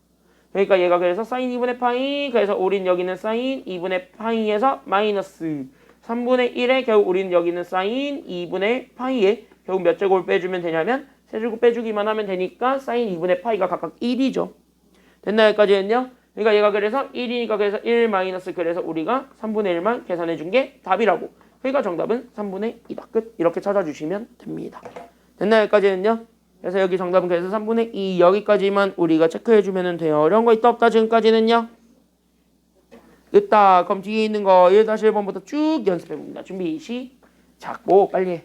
그러니까 얘가 그래서 사인 2분의 파이 그래서 우린 여기는 사인 2분의 파이에서 마이너스 3분의 1에 결국 우린 여기는 사인 2분의 파이에 결국 몇 제곱을 빼주면 되냐면 세제곱 빼주기만 하면 되니까 사인 2분의 파이가 각각 1이죠. 됐나요? 여기까지는요? 그러니까 얘가 그래서 1이니까 그래서 1 마이너스 그래서 우리가 3분의 1만 계산해 준 게 답이라고. 그러니까 정답은 3분의 2다. 끝. 이렇게 찾아주시면 됩니다. 됐나요? 여기까지는요? 그래서 여기 정답은 그래서 3분의 2 여기까지만 우리가 체크해주면 돼요. 어려운 거 있다 없다 지금까지는요? 있다. 그럼 뒤에 있는 거 1-1번부터 쭉 연습해봅니다. 준비 시작. 오 빨리 해.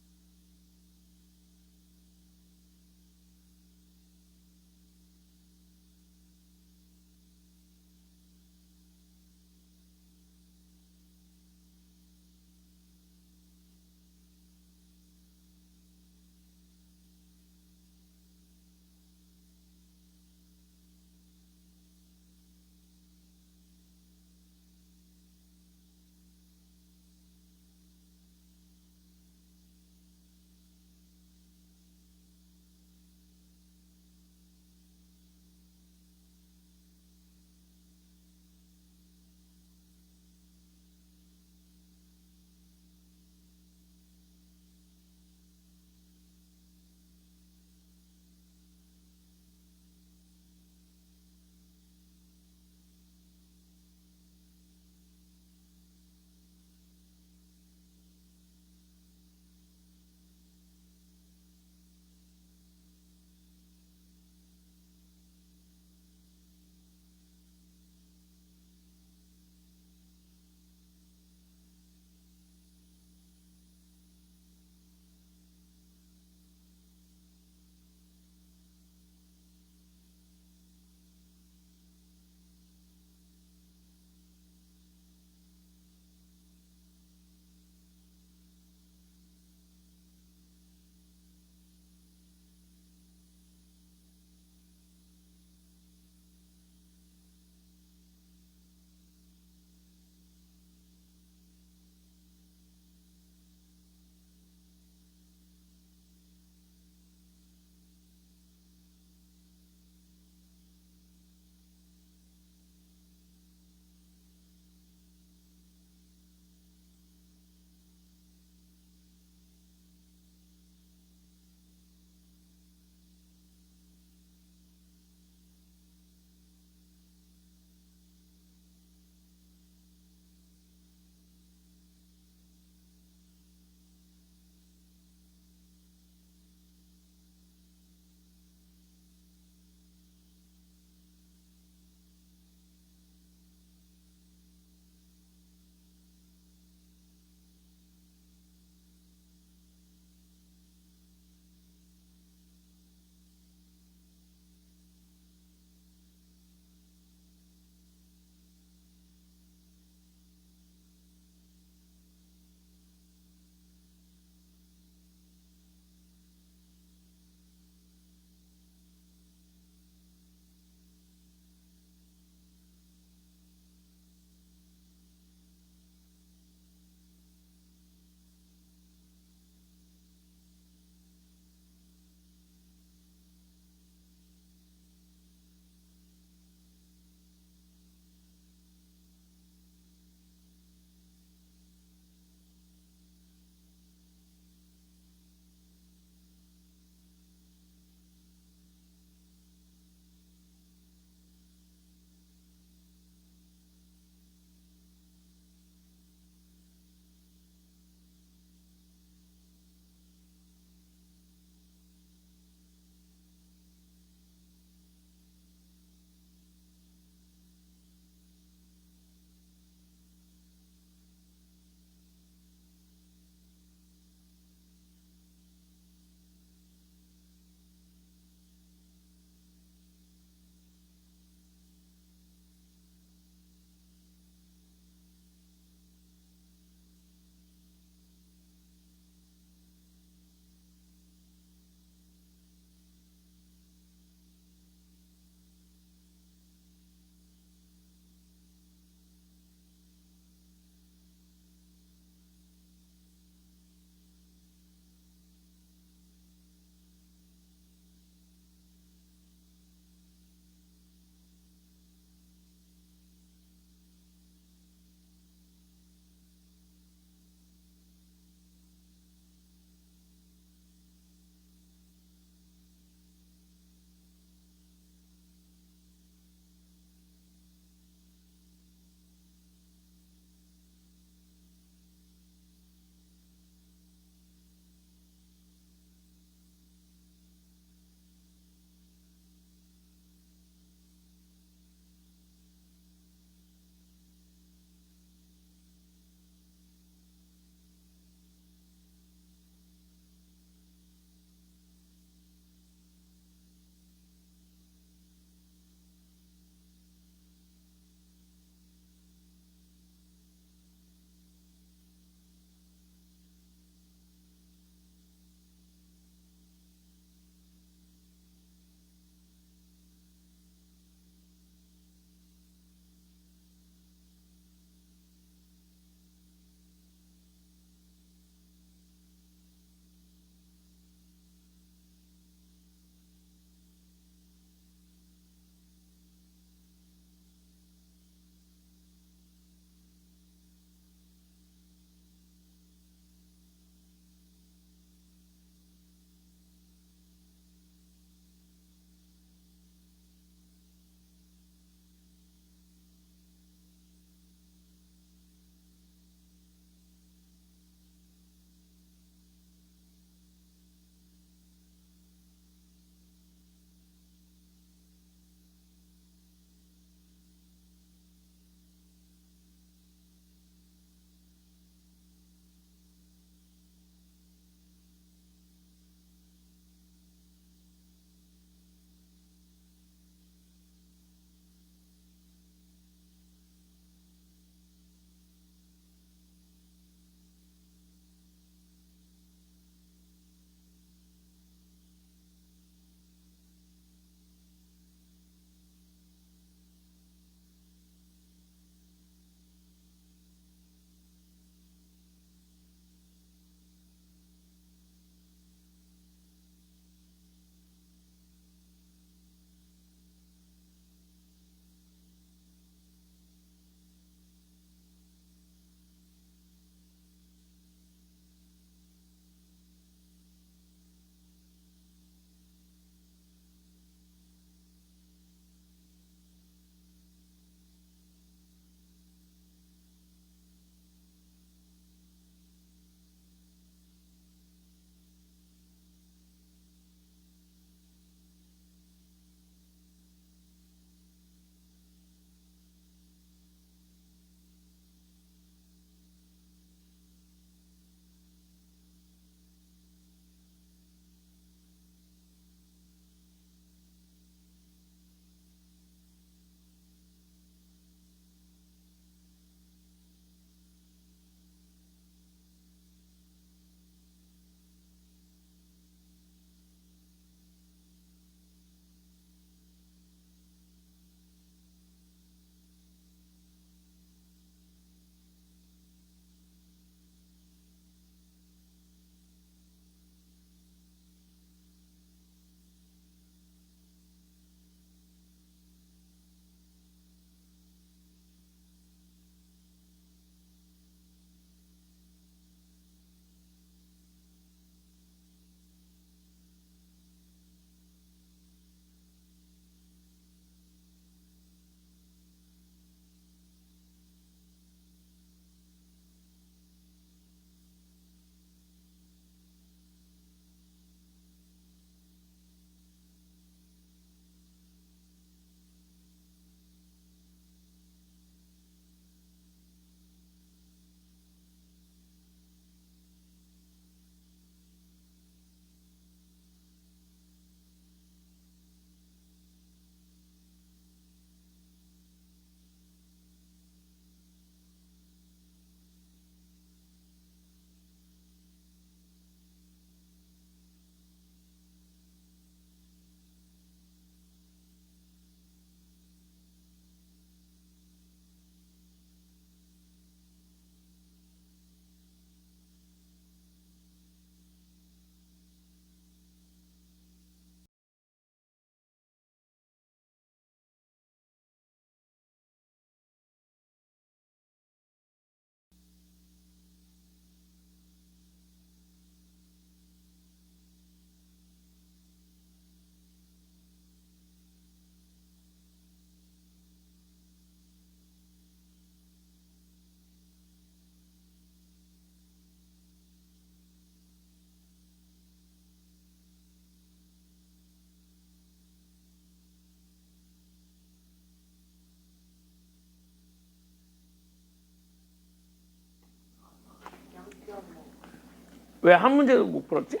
왜 한 문제도 못 풀었지?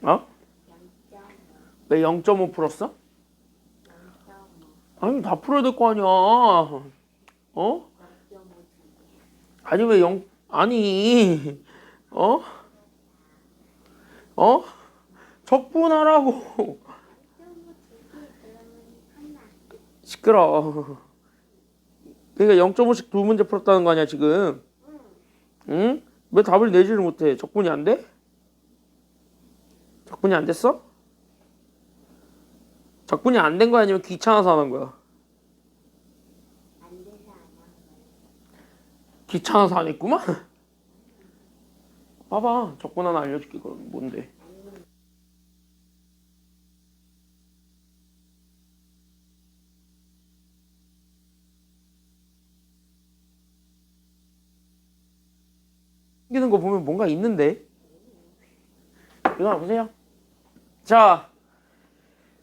어? 왜 0.5 풀었어? 아니 다 풀어야 될 거 아니야. 어? 아니 왜 0, 아니 어? 어? 적분하라고. 시끄러. 그러니까 0.5씩 두 문제 풀었다는 거 아니야 지금? 응? 왜 답을 내지를 못해? 적분이 안 돼? 적분이 안 됐어? 적분이 안 된 거야 아니면 귀찮아서 하는 거야? 귀찮아서 안 했구만? 봐봐 적분 하나 알려줄게. 그럼 뭔데? 생기는 거 보면 뭔가 있는데? 이거 보세요. 자,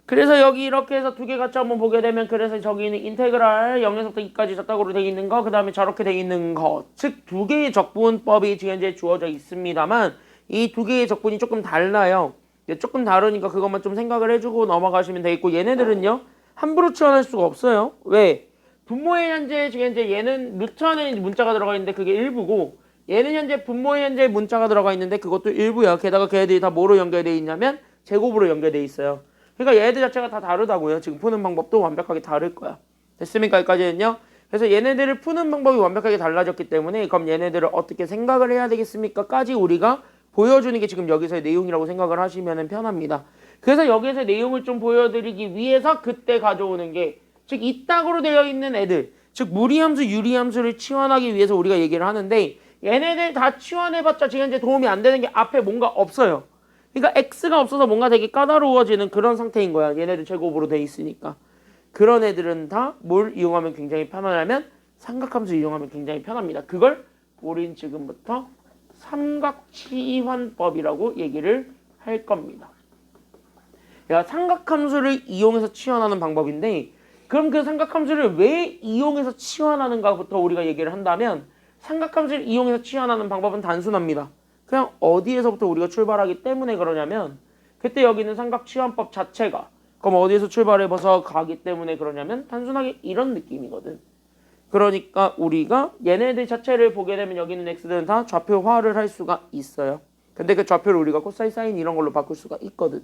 그래서 여기 이렇게 해서 두 개 같이 한번 보게 되면 그래서 저기는 인테그랄 0에서부터 2까지 작다구로 되어 있는 거, 그 다음에 저렇게 되어 있는 거, 즉 두 개의 적분법이 지금 현재 주어져 있습니다만 이 두 개의 적분이 조금 달라요. 조금 다르니까 그것만 좀 생각을 해주고 넘어가시면 되겠고, 얘네들은요 함부로 치환할 수가 없어요. 왜? 분모의 현재 지금 현재 얘는 루트 안에 문자가 들어가 있는데 그게 일부고, 얘는 현재 분모의 현재 문자가 들어가 있는데 그것도 일부야. 게다가 걔네들이 다 뭐로 연결되어 있냐면 제곱으로 연결되어 있어요. 그러니까 얘네들 자체가 다 다르다고요. 지금 푸는 방법도 완벽하게 다를 거야. 됐습니까? 여기까지는요. 그래서 얘네들을 푸는 방법이 완벽하게 달라졌기 때문에 그럼 얘네들을 어떻게 생각을 해야 되겠습니까? 까지 우리가 보여주는 게 지금 여기서의 내용이라고 생각을 하시면 편합니다. 그래서 여기에서 내용을 좀 보여드리기 위해서 그때 가져오는 게, 즉 이따구로 되어 있는 애들, 즉 무리함수, 유리함수를 치환하기 위해서 우리가 얘기를 하는데, 얘네들 다 치환해봤자 지금 이제 도움이 안 되는 게 앞에 뭔가 없어요. 그러니까 x가 없어서 뭔가 되게 까다로워지는 그런 상태인 거야. 얘네들 제곱으로 돼 있으니까. 그런 애들은 다 뭘 이용하면 굉장히 편하냐면 삼각함수 이용하면 굉장히 편합니다. 그걸 우린 지금부터 삼각치환법이라고 얘기를 할 겁니다. 삼각함수를 이용해서 치환하는 방법인데, 그럼 그 삼각함수를 왜 이용해서 치환하는가부터 우리가 얘기를 한다면, 삼각함수를 이용해서 치환하는 방법은 단순합니다. 그냥 어디에서부터 우리가 출발하기 때문에 그러냐면, 그때 여기는 삼각치환법 자체가 그럼 어디에서 출발해서 가기 때문에 그러냐면 단순하게 이런 느낌이거든. 그러니까 우리가 얘네들 자체를 보게 되면 여기는 x들은 다 좌표화를 할 수가 있어요. 근데 그 좌표를 우리가 코사인, 사인 이런 걸로 바꿀 수가 있거든.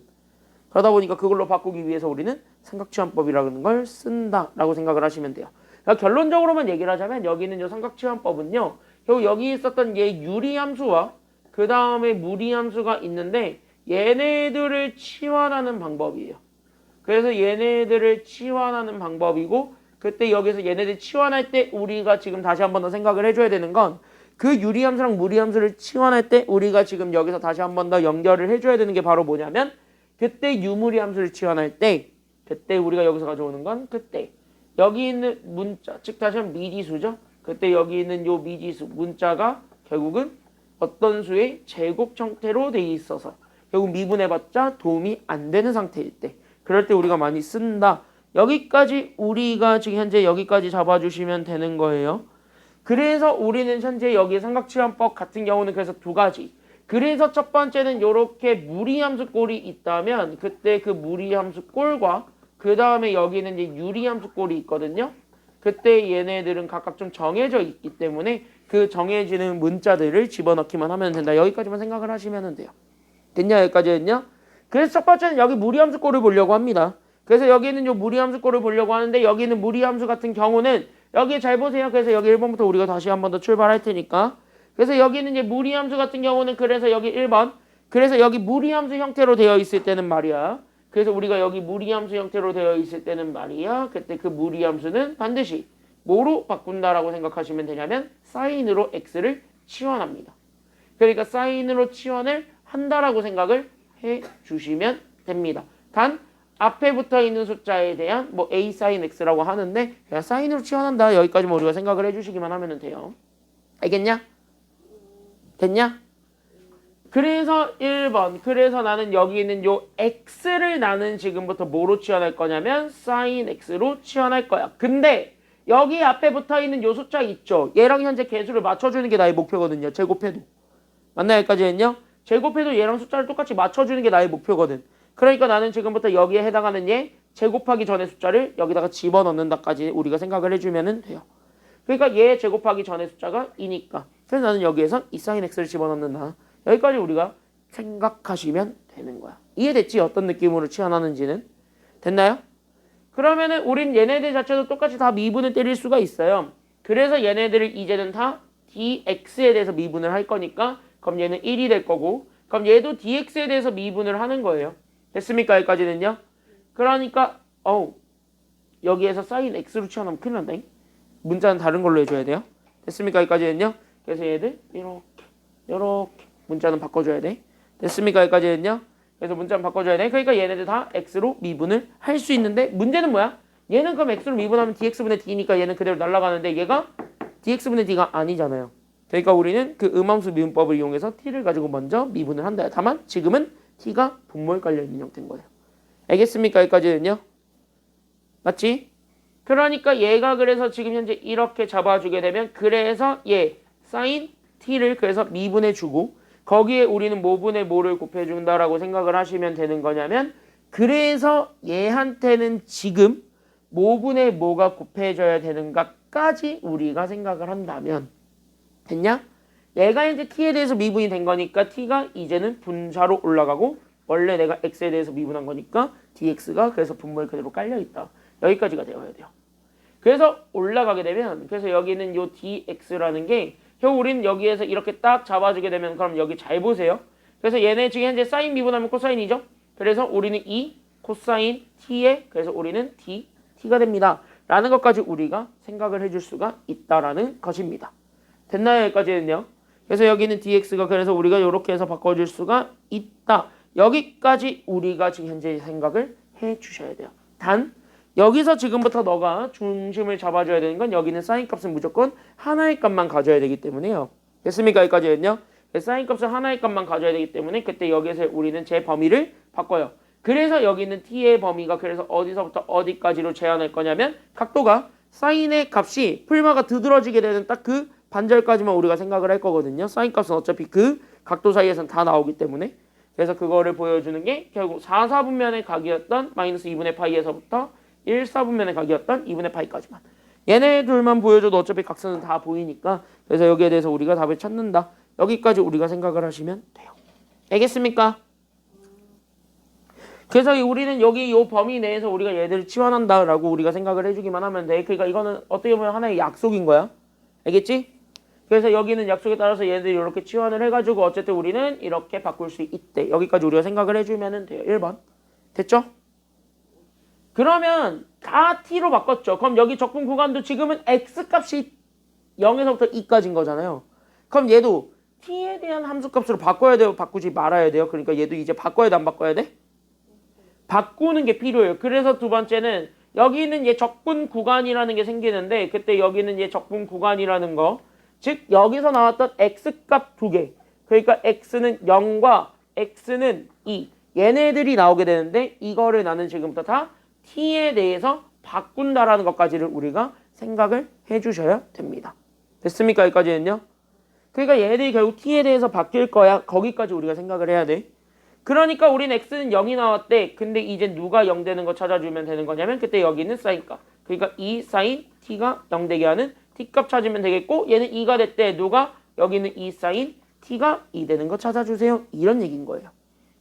그러다 보니까 그걸로 바꾸기 위해서 우리는 삼각치환법이라는 걸 쓴다라고 생각을 하시면 돼요. 그러니까 결론적으로만 얘기를 하자면 여기는 이 삼각치환법은요, 여기 있었던 얘 유리함수와 그 다음에 무리함수가 있는데 얘네들을 치환하는 방법이에요. 그래서 얘네들을 치환하는 방법이고, 그때 여기서 얘네들 치환할 때 우리가 지금 다시 한 번 더 생각을 해줘야 되는 건, 그 유리함수랑 무리함수를 치환할 때 우리가 지금 여기서 다시 한 번 더 연결을 해줘야 되는 게 바로 뭐냐면, 그때 유무리함수를 치환할 때 그때 우리가 여기서 가져오는 건 그때 여기 있는 문자, 즉 다시 한번 미지수죠. 그때 여기 있는 요 미지수 문자가 결국은 어떤 수의 제곱 형태로 돼 있어서 결국 미분해봤자 도움이 안 되는 상태일 때, 그럴 때 우리가 많이 쓴다. 여기까지 우리가 지금 현재 여기까지 잡아주시면 되는 거예요. 그래서 우리는 현재 여기 삼각치환법 같은 경우는 그래서 두 가지. 그래서 첫 번째는 이렇게 무리함수 꼴이 있다면 그때 그 무리함수 꼴과 그 다음에 여기는 이제 유리함수 꼴이 있거든요. 그때 얘네들은 각각 좀 정해져 있기 때문에 그 정해지는 문자들을 집어넣기만 하면 된다. 여기까지만 생각을 하시면 돼요. 됐냐? 여기까지 했냐? 그래서 첫 번째는 여기 무리함수 꼴을 보려고 합니다. 그래서 여기는 요 무리함수 꼴을 보려고 하는데, 여기는 무리함수 같은 경우는 여기 잘 보세요. 그래서 여기 1번부터 우리가 다시 한 번 더 출발할 테니까. 그래서 여기는 이제 무리함수 같은 경우는 그래서 여기 1번. 그래서 여기 무리함수 형태로 되어 있을 때는 말이야. 그래서 우리가 여기 무리함수 형태로 되어 있을 때는 말이야. 그때 그 무리함수는 반드시 뭐로 바꾼다라고 생각하시면 되냐면 사인으로 x를 치환합니다. 그러니까 사인으로 치환을 한다라고 생각을 해 주시면 됩니다. 단 앞에 붙어 있는 숫자에 대한 뭐 a sin x라고 하는데 그냥 사인으로 치환한다. 여기까지만 우리가 생각을 해주시기만 하면 돼요. 알겠냐? 됐냐? 그래서 1번. 그래서 나는 여기 있는 요 x를 나는 지금부터 뭐로 치환할 거냐면 sin x로 치환할 거야. 근데 여기 앞에 붙어 있는 요 숫자 있죠? 얘랑 현재 개수를 맞춰주는 게 나의 목표거든요. 제곱해도. 맞나요? 여기까지 했냐? 제곱해도 얘랑 숫자를 똑같이 맞춰주는 게 나의 목표거든. 그러니까 나는 지금부터 여기에 해당하는 얘 제곱하기 전에 숫자를 여기다가 집어넣는다까지 우리가 생각을 해주면 돼요. 그러니까 얘 제곱하기 전에 숫자가 2니까 그래서 나는 여기에서 이 사인 x를 집어넣는다. 여기까지 우리가 생각하시면 되는 거야. 이해됐지? 어떤 느낌으로 치환하는지는. 됐나요? 그러면은 우린 얘네들 자체도 똑같이 다 미분을 때릴 수가 있어요. 그래서 얘네들을 이제는 다 dx에 대해서 미분을 할 거니까 그럼 얘는 1이 될 거고 그럼 얘도 dx에 대해서 미분을 하는 거예요. 됐습니까? 여기까지는요? 그러니까 여기에서 sin x로 치환하면 큰일 난다. 문자는 다른 걸로 해줘야 돼요. 됐습니까? 여기까지는요? 그래서 얘들 이렇게 문자는 바꿔줘야 돼. 됐습니까? 여기까지는요? 그래서 문자는 바꿔줘야 돼. 그러니까 얘네들 다 x로 미분을 할 수 있는데 문제는 뭐야? 얘는 그럼 x로 미분하면 dx분의 d니까 얘는 그대로 날아가는데 얘가 dx분의 d가 아니잖아요. 그러니까 우리는 그 음함수 미분법을 이용해서 t를 가지고 먼저 미분을 한다. 다만 지금은 t가 분모에 깔려있는 형태인 거예요. 알겠습니까? 여기까지는요? 맞지? 그러니까 얘가 그래서 지금 현재 이렇게 잡아주게 되면 그래서 얘 sin t를 그래서 미분해주고 거기에 우리는 뭐분의 뭐를 곱해준다라고 생각을 하시면 되는 거냐면 그래서 얘한테는 지금 뭐분의 뭐가 곱해져야 되는가까지 우리가 생각을 한다면 됐냐? 얘가 이제 t에 대해서 미분이 된 거니까 t가 이제는 분자로 올라가고 원래 내가 x에 대해서 미분한 거니까 dx가 그래서 분모에 그대로 깔려있다. 여기까지가 되어야 돼요. 그래서 올라가게 되면 그래서 여기는 요 dx라는 게 결국 우리는 여기에서 이렇게 딱 잡아주게 되면 그럼 여기 잘 보세요. 그래서 얘네 지금 현재 사인 미분하면 코사인이죠. 그래서 우리는 이 코사인 t에 그래서 우리는 t가 됩니다. 라는 것까지 우리가 생각을 해줄 수가 있다라는 것입니다. 됐나요? 여기까지는요. 그래서 여기는 dx가 그래서 우리가 이렇게 해서 바꿔줄 수가 있다. 여기까지 우리가 지금 현재 생각을 해주셔야 돼요. 단 여기서 지금부터 너가 중심을 잡아줘야 되는 건 여기는 사인 값은 무조건 하나의 값만 가져야 되기 때문에요. 됐습니까? 여기까지는요. 사인 값은 하나의 값만 가져야 되기 때문에 그때 여기서 우리는 제 범위를 바꿔요. 그래서 여기 있는 t의 범위가 그래서 어디서부터 어디까지로 제한할 거냐면 각도가 사인의 값이 풀마가 두드러지게 되는 딱 그 반절까지만 우리가 생각을 할 거거든요. 사인 값은 어차피 그 각도 사이에서는 다 나오기 때문에 그래서 그거를 보여주는 게 결국 4, 4분면의 각이었던 마이너스 2분의 파이에서부터 1, 4분면의 각이었던 2분의 파이까지만. 얘네 둘만 보여줘도 어차피 각선은 다 보이니까 그래서 여기에 대해서 우리가 답을 찾는다. 여기까지 우리가 생각을 하시면 돼요. 알겠습니까? 그래서 우리는 여기 이 범위 내에서 우리가 얘들을 치환한다라고 우리가 생각을 해주기만 하면 돼. 그러니까 이거는 어떻게 보면 하나의 약속인 거야. 알겠지? 그래서 여기는 약속에 따라서 얘들이 이렇게 치환을 해가지고 어쨌든 우리는 이렇게 바꿀 수 있대. 여기까지 우리가 생각을 해주면 돼요. 1번. 됐죠? 그러면 다 t로 바꿨죠. 그럼 여기 적분 구간도 지금은 x값이 0에서부터 2까지인 거잖아요. 그럼 얘도 t에 대한 함수값으로 바꿔야 돼요? 바꾸지 말아야 돼요? 그러니까 얘도 이제 바꿔야 돼? 안 바꿔야 돼? 바꾸는 게 필요해요. 그래서 두 번째는 여기는 얘 적분 구간이라는 게 생기는데 그때 여기는 얘 적분 구간이라는 거 즉 여기서 나왔던 x값 두 개 그러니까 x는 0과 x는 2 얘네들이 나오게 되는데 이거를 나는 지금부터 다 t에 대해서 바꾼다라는 것까지를 우리가 생각을 해주셔야 됩니다. 됐습니까? 여기까지는요. 그러니까 얘네들이 결국 t에 대해서 바뀔 거야. 거기까지 우리가 생각을 해야 돼. 그러니까 우린 x는 0이 나왔대. 근데 이제 누가 0 되는 거 찾아주면 되는 거냐면 그때 여기 있는 사인값. 그러니까 2 사인 t가 0 되게 하는 t값 찾으면 되겠고 얘는 2가 됐대. 누가? 여기 있는 2 사인 t가 2 되는 거 찾아주세요. 이런 얘기인 거예요.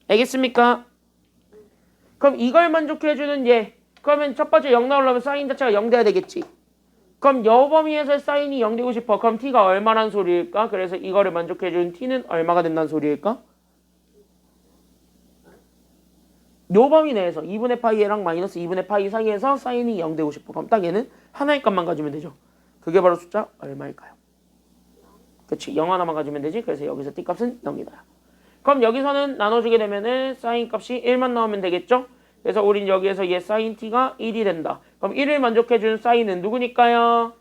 알겠습니까? 그럼 이걸 만족해주는 얘. 그러면 첫 번째 0 나오려면 사인 자체가 0 돼야 되겠지. 그럼 여 범위에서 사인이 0 되고 싶어. 그럼 t가 얼마란 소리일까? 그래서 이거를 만족해주는 t는 얼마가 된다는 소리일까? 요 범위 내에서 2분의 파이랑 마이너스 2분의 파이 사이에서 사인이 0 되고 싶어. 그럼 딱 얘는 하나의 값만 가지면 되죠. 그게 바로 숫자 얼마일까요? 그치 0 하나만 가지면 되지. 그래서 여기서 t값은 0이다. 그럼 여기서는 나눠주게 되면은 사인 값이 1만 나오면 되겠죠? 그래서 우린 여기에서 얘 사인 t가 1이 된다. 그럼 1을 만족해주는 사인은 누구니까요?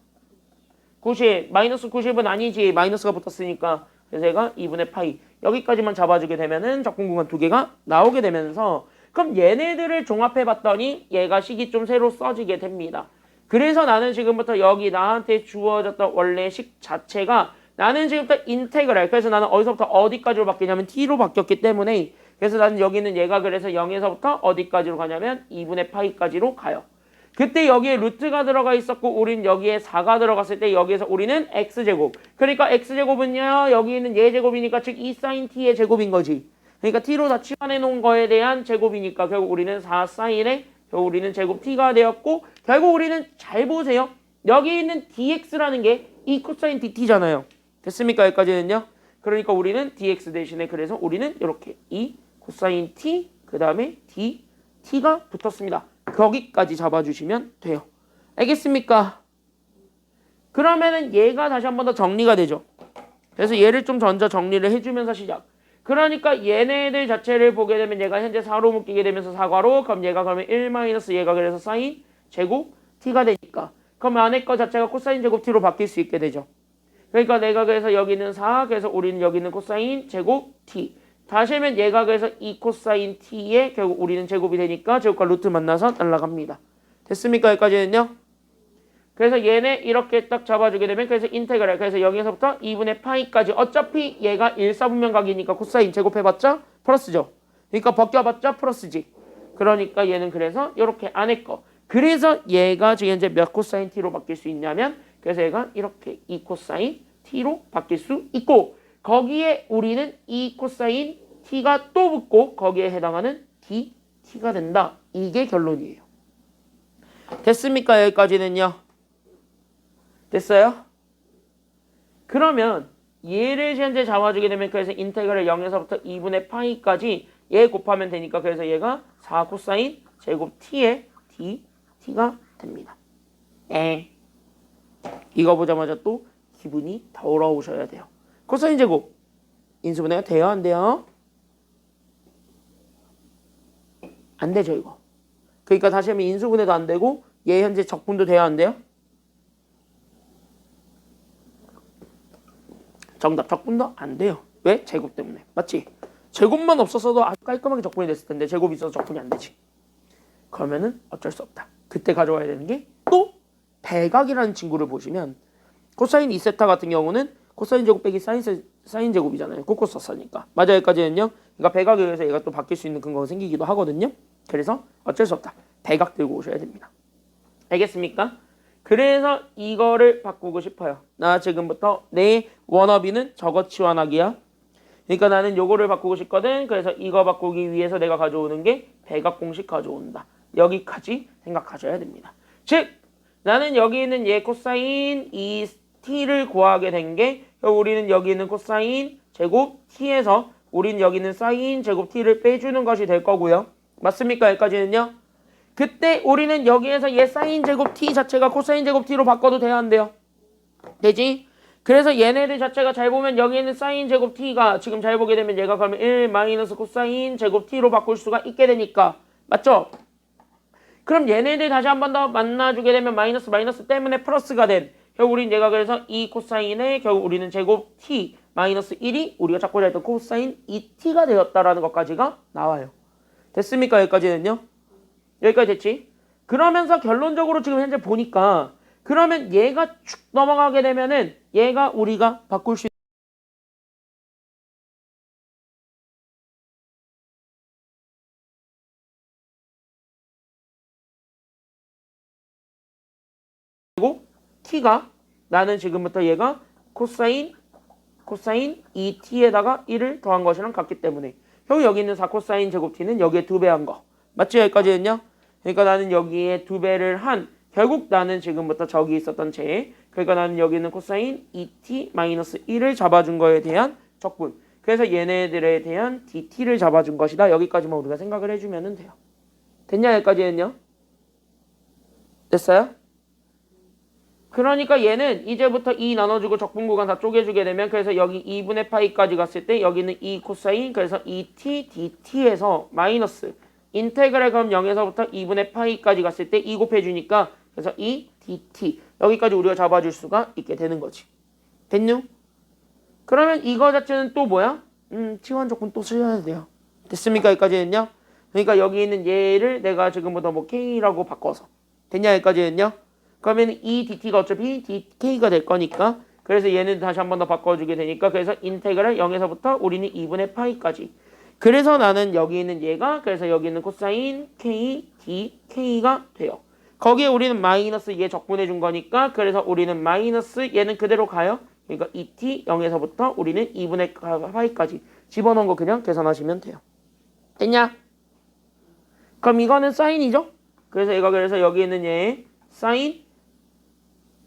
90. 마이너스 90은 아니지. 마이너스가 붙었으니까. 그래서 얘가 2분의 파이. 여기까지만 잡아주게 되면은 적분 구간 두 개가 나오게 되면서 그럼 얘네들을 종합해봤더니 얘가 식이 좀 새로 써지게 됩니다. 그래서 나는 지금부터 여기 나한테 주어졌던 원래 식 자체가 나는 지금부터 인테그랄. 그래서 나는 어디서부터 어디까지로 바뀌냐면 t로 바뀌었기 때문에 그래서 나는 여기는 얘가 그래서 0에서부터 어디까지로 가냐면 2분의 파이까지로 가요. 그때 여기에 루트가 들어가 있었고 우린 여기에 4가 들어갔을 때 여기에서 우리는 x제곱. 그러니까 x제곱은요. 여기 있는 얘 제곱이니까 즉 2 sin t의 제곱인 거지. 그러니까 t로 다 치환해 놓은 거에 대한 제곱이니까 결국 우리는 4 sin의 결국 우리는 제곱 t가 되었고 결국 우리는 잘 보세요. 여기 있는 dx라는 게 2 코사인 dt잖아요. 됐습니까? 여기까지는요. 그러니까 우리는 dx 대신에 그래서 우리는 이렇게 2 코사인 t 그 다음에 t가 붙었습니다. 거기까지 잡아주시면 돼요. 알겠습니까? 그러면은 얘가 다시 한 번 더 정리가 되죠. 그래서 얘를 좀 먼저 정리를 해주면서 시작. 그러니까 얘네들 자체를 보게 되면 얘가 현재 4로 묶이게 되면서 4괄호 그럼 얘가 그러면 1 마이너스 얘가 그래서 사인 제곱 t가 되니까 그럼 안에 거 자체가 코사인 제곱 t로 바뀔 수 있게 되죠. 그러니까 내가 그래서 여기는 4 그래서 우리는 여기는 코사인 제곱 t 다시 하면 얘가 그래서 2 코사인 t에 결국 우리는 제곱이 되니까 제곱과 루트 만나서 날아갑니다. 됐습니까? 여기까지는요. 그래서 얘네 이렇게 딱 잡아주게 되면 그래서 인테그랄 그래서 여기서부터 2분의 파이까지 어차피 얘가 1사분면각이니까 코사인 제곱해봤자 플러스죠. 그러니까 벗겨봤자 플러스지. 그러니까 얘는 그래서 이렇게 안에 거. 그래서 얘가 지금 현재 몇 코사인 t로 바뀔 수 있냐면 그래서 얘가 이렇게 2 코사인 t로 바뀔 수 있고 거기에 우리는 2 코사인 t가 또 붙고 거기에 해당하는 t가 된다. 이게 결론이에요. 됐습니까? 여기까지는요. 됐어요? 그러면 얘를 현재 잡아주게 되면 그래서 인테그랄 0에서부터 2분의 파이까지 얘 곱하면 되니까 그래서 얘가 4 코사인 제곱 t의 t가 됩니다. 이거 보자마자 또 기분이 더러우셔야 돼요. 코사인 제곱 인수분해가 돼요? 안 돼요? 안 되죠 이거. 그러니까 다시 하면 인수분해도 안 되고 얘 현재 적분도 돼야 안 돼요? 정답 적분도 안 돼요. 왜? 제곱 때문에. 맞지? 제곱만 없었어도 아주 깔끔하게 적분이 됐을 텐데 제곱이 있어서 적분이 안 되지. 그러면은 어쩔 수 없다. 그때 가져와야 되는 게 또 배각이라는 친구를 보시면 코사인 2세타 같은 경우는 코사인 제곱 빼기 사인 제곱이잖아요. 코코사사니까. 맞아요. 여기까지는요. 그러니까 배각에 의해서 얘가 또 바뀔 수 있는 근거가 생기기도 하거든요. 그래서 어쩔 수 없다. 배각 들고 오셔야 됩니다. 알겠습니까? 그래서 이거를 바꾸고 싶어요. 나 지금부터 내 워너비는 저거 치환하기야. 그러니까 나는 요거를 바꾸고 싶거든. 그래서 이거 바꾸기 위해서 내가 가져오는 게 배각 공식 가져온다. 여기까지 생각하셔야 됩니다. 즉 나는 여기 있는 얘 코사인 이 t를 구하게 된 게 우리는 여기 있는 코사인 제곱 t에서 우리는 여기 있는 사인 제곱 t를 빼주는 것이 될 거고요. 맞습니까? 여기까지는요. 그때 우리는 여기에서 얘 사인 제곱 t 자체가 코사인 제곱 t로 바꿔도 돼야 안 돼요? 되지? 그래서 얘네들 자체가 잘 보면 여기 있는 사인 제곱 t가 지금 잘 보게 되면 얘가 그러면 1 마이너스 코사인 제곱 t로 바꿀 수가 있게 되니까 맞죠? 그럼 얘네들 다시 한 번 더 만나주게 되면 마이너스 때문에 플러스가 된 결국 우린 얘가 그래서 2 코사인에 결국 우리는 제곱 t 마이너스 1이 우리가 찾고자 했던 코사인 2t가 되었다라는 것까지가 나와요. 됐습니까? 여기까지는요? 여기까지 됐지? 그러면서 결론적으로 지금 현재 보니까 그러면 얘가 쭉 넘어가게 되면은 얘가 우리가 바꿀 수 있고 t가 나는 지금부터 얘가 코사인 2t에다가 1을 더한 것이랑 같기 때문에 결국 여기 있는 4 코사인 제곱 t는 여기에 2배 한 거. 맞지? 여기까지는요? 그러니까 나는 여기에 2배를 한 결국 나는 지금부터 저기 있었던 그러니까 나는 여기 있는 코사인 2t-1을 잡아준 거에 대한 적분. 그래서 얘네들에 대한 dt를 잡아준 것이다. 여기까지만 우리가 생각을 해주면 돼요. 됐냐? 여기까지는요? 됐어요? 그러니까 얘는 이제부터 2 나눠주고 적분 구간 다 쪼개주게 되면 그래서 여기 2분의 파이까지 갔을 때 여기는 2 코사인 그래서 2t dt에서 마이너스 인테그랄 그럼 0에서부터 2분의 파이까지 갔을 때 2 곱해주니까 그래서 2 dt 여기까지 우리가 잡아줄 수가 있게 되는 거지. 됐누? 그러면 이거 자체는 또 뭐야? 치환 조건 또 쓰셔야 돼요. 됐습니까? 여기까지는요? 그러니까 여기 있는 얘를 내가 지금부터 뭐 k라고 바꿔서 됐냐? 여기까지는요? 그러면 이 dt가 어차피 dk가 될 거니까 그래서 얘는 다시 한 번 더 바꿔주게 되니까 그래서 인테그랄 0에서부터 우리는 2분의 파이까지. 그래서 나는 여기 있는 얘가 그래서 여기 있는 코사인 k d k가 돼요. 거기에 우리는 마이너스 얘 적분해 준 거니까 그래서 우리는 마이너스 얘는 그대로 가요. 그러니까 2t 0에서부터 우리는 2분의 파이까지 집어넣은 거 그냥 계산하시면 돼요. 됐냐? 그럼 이거는 사인이죠? 그래서 얘가 그래서 여기 있는 얘 사인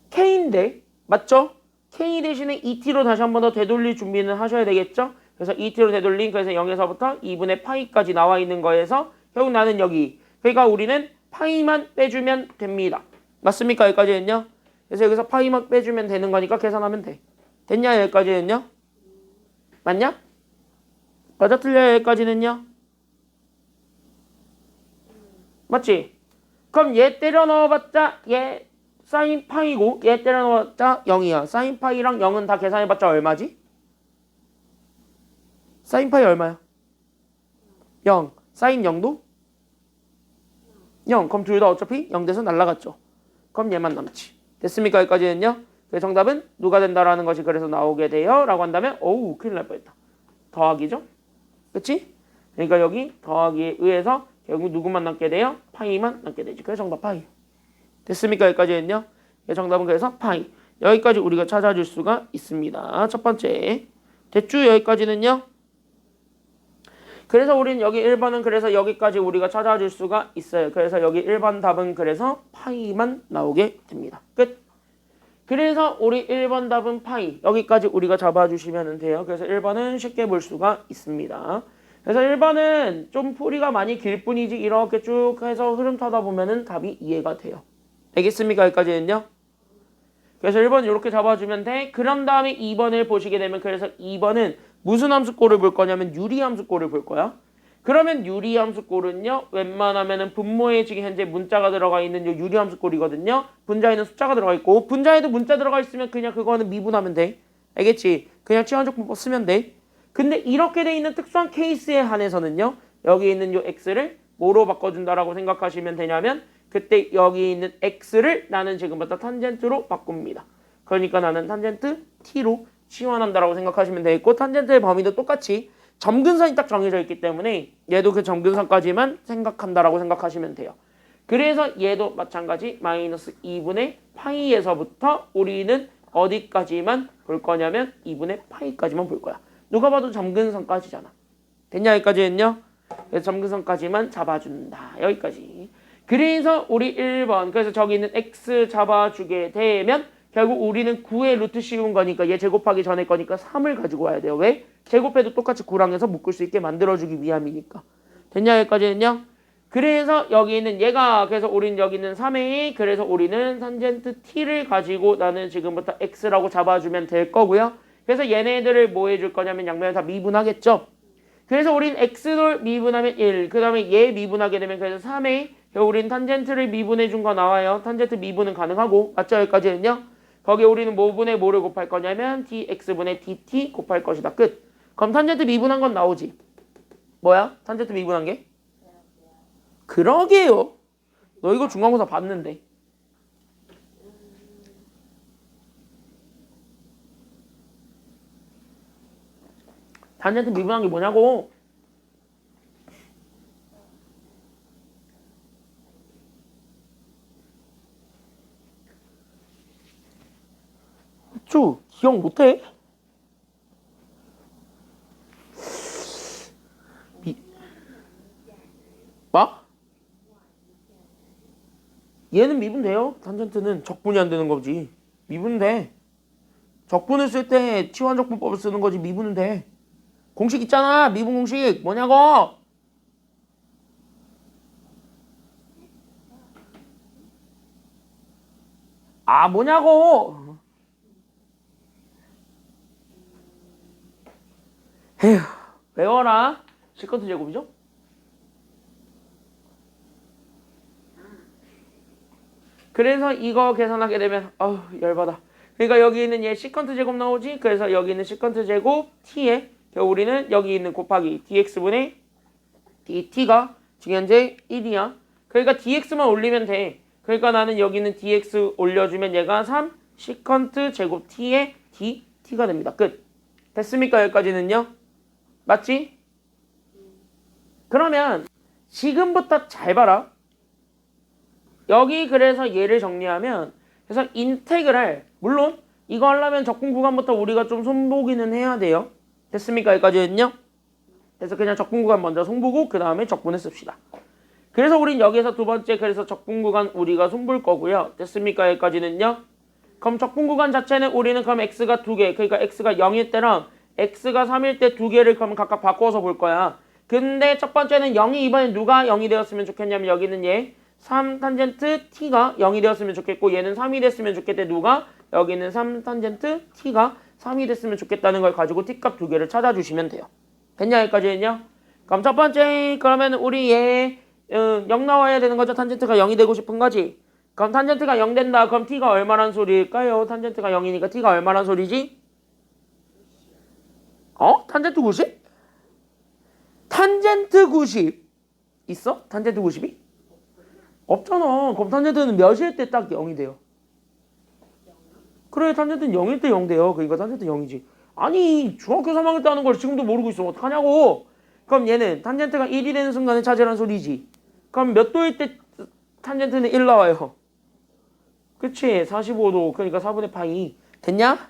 k인데 맞죠? k 대신에 2t로 다시 한 번 더 되돌릴 준비는 하셔야 되겠죠? 그래서 2t로 되돌린 그래서 0에서부터 2분의 파이까지 나와 있는 거에서 결국 나는 여기 그러니까 우리는 파이만 빼주면 됩니다. 맞습니까? 여기까지는요? 그래서 여기서 파이만 빼주면 되는 거니까 계산하면 돼. 됐냐? 여기까지는요? 맞냐? 맞아 틀려요? 여기까지는요? 맞지? 그럼 얘 때려 넣어봤자 얘 사인 파이고 얘 때려 넣어봤자 0이야. 사인 파이랑 0은 다 계산해봤자 얼마지? 사인 파이 얼마야? 0. 사인 0도? 0. 그럼 둘 다 어차피 0 돼서 날라갔죠. 그럼 얘만 남지. 됐습니까? 여기까지는요? 정답은 누가 된다라는 것이 그래서 나오게 돼요. 라고 한다면 어우 큰일 날 뻔했다. 더하기죠? 그치? 그러니까 여기 더하기에 의해서 결국 누구만 남게 돼요? 파이만 남게 되지. 그래서 정답 파이. 됐습니까? 여기까지는요? 정답은 그래서 파이. 여기까지 우리가 찾아줄 수가 있습니다. 첫 번째. 됐죠? 여기까지는요? 그래서 우리는 여기 1번은 그래서 여기까지 우리가 찾아줄 수가 있어요. 그래서 여기 1번 답은 그래서 파이만 나오게 됩니다. 끝. 그래서 우리 1번 답은 파이. 여기까지 우리가 잡아주시면 돼요. 그래서 1번은 쉽게 볼 수가 있습니다. 그래서 1번은 좀 풀이가 많이 길 뿐이지 이렇게 쭉 해서 흐름 타다 보면은 답이 이해가 돼요. 알겠습니까? 여기까지는요? 그래서 1번 이렇게 잡아주면 돼. 그런 다음에 2번을 보시게 되면 그래서 2번은 무슨 함수꼴을 볼 거냐면 유리함수꼴을 볼 거야. 그러면 유리함수꼴은요. 웬만하면은 분모에 지금 현재 문자가 들어가 있는 요 유리함수꼴이거든요. 분자에는 숫자가 들어가 있고 분자에도 문자 들어가 있으면 그냥 그거는 미분하면 돼. 알겠지? 그냥 치환적분법 쓰면 돼. 근데 이렇게 돼 있는 특수한 케이스에 한해서는요. 여기 있는 요 x를 뭐로 바꿔준다라고 생각하시면 되냐면 그때 여기 있는 x를 나는 지금부터 탄젠트로 바꿉니다. 그러니까 나는 탄젠트 t로 치환한다라고 생각하시면 되겠고 탄젠트의 범위도 똑같이 점근선이 딱 정해져 있기 때문에 얘도 그 점근선까지만 생각한다라고 생각하시면 돼요. 그래서 얘도 마찬가지 마이너스 2분의 파이에서부터 우리는 어디까지만 볼 거냐면 2분의 파이까지만 볼 거야. 누가 봐도 점근선까지잖아. 됐냐? 여기까지는요? 그래서 점근선까지만 잡아준다. 여기까지. 그래서 우리 1번 그래서 저기 있는 x 잡아주게 되면 결국 우리는 9의 루트 씌운 거니까 얘 제곱하기 전에 거니까 3을 가지고 와야 돼요. 왜? 제곱해도 똑같이 9랑 해서 묶을 수 있게 만들어주기 위함이니까. 됐냐? 여기까지는요? 그래서 여기 있는 얘가 그래서 우리는 여기 있는 3에 그래서 우리는 탄젠트 t를 가지고 나는 지금부터 x라고 잡아주면 될 거고요. 그래서 얘네들을 뭐 해줄 거냐면 양면을 다 미분하겠죠. 그래서 우린 x를 미분하면 1. 그 다음에 얘 미분하게 되면 그래서 3에 우린 탄젠트를 미분해 준 거 나와요. 탄젠트 미분은 가능하고 맞죠? 여기까지는요. 거기에 우리는 뭐분의 뭐를 곱할 거냐면 dx분의 dt 곱할 것이다. 끝. 그럼 탄젠트 미분한 건 나오지. 뭐야? 탄젠트 미분한 게? 그러게요. 너 이거 중간고사 봤는데. 탄젠트 미분한 게 뭐냐고. 쭈 기억 못해? 뭐? 얘는 미분돼요. 탄젠트는 적분이 안 되는 거지. 미분은 돼. 적분을 쓸 때 치환적분법을 쓰는 거지 미분은 돼. 공식 있잖아. 미분 공식 뭐냐고. 아 뭐냐고. 에휴 외워라. 시컨트 제곱이죠? 그래서 이거 계산하게 되면 아우 열받아. 그러니까 여기 있는 얘 시컨트 제곱 나오지. 그래서 여기 있는 시컨트 제곱 t에 우리는 여기 있는 곱하기 dx분의 dt가 지금 현재 1이야. 그러니까 dx만 올리면 돼. 그러니까 나는 여기 있는 dx 올려주면 얘가 3 시컨트 제곱 t에 D, T가 됩니다. 끝. 됐습니까? 여기까지는요? 맞지? 그러면 지금부터 잘 봐라. 여기 그래서 얘를 정리하면 그래서 인테그랄 물론 이거 하려면 적분 구간부터 우리가 좀 손보기는 해야 돼요. 됐습니까? 여기까지는요? 그래서 그냥 적분 구간 먼저 손보고 그 다음에 적분을 씁시다. 그래서 우린 여기서 두 번째 그래서 적분 구간 우리가 손볼 거고요. 됐습니까? 여기까지는요? 그럼 적분 구간 자체는 우리는 그럼 x가 2개 그러니까 x가 0일 때랑 x가 3일 때 두 개를 그럼 각각 바꿔서 볼 거야. 근데 첫 번째는 0이 이번엔 누가 0이 되었으면 좋겠냐면 여기는 얘 3 탄젠트 t가 0이 되었으면 좋겠고 얘는 3이 됐으면 좋겠대. 누가? 여기는 3 탄젠트 t가 3이 됐으면 좋겠다는 걸 가지고 t값 두 개를 찾아주시면 돼요. 됐냐? 여기까지는요? 그럼 첫 번째 그러면 우리 얘 0 나와야 되는 거죠. 탄젠트가 0이 되고 싶은 거지. 그럼 탄젠트가 0 된다. 그럼 t가 얼마란 소리일까요? 탄젠트가 0이니까 t가 얼마란 소리지? 탄젠트 90? 탄젠트 90 있어? 탄젠트 90이? 없잖아. 그럼 탄젠트는 몇일 때 딱 0이 돼요? 그래, 탄젠트는 0일 때 0 돼요. 그러니까 탄젠트 0이지. 아니, 중학교 3학년 때 하는 걸 지금도 모르고 있어. 어떡하냐고. 그럼 얘는 탄젠트가 1이 되는 순간에 찾으란 소리지. 그럼 몇 도일 때 탄젠트는 1 나와요? 그치? 45도. 그러니까 4분의 파이. 됐냐?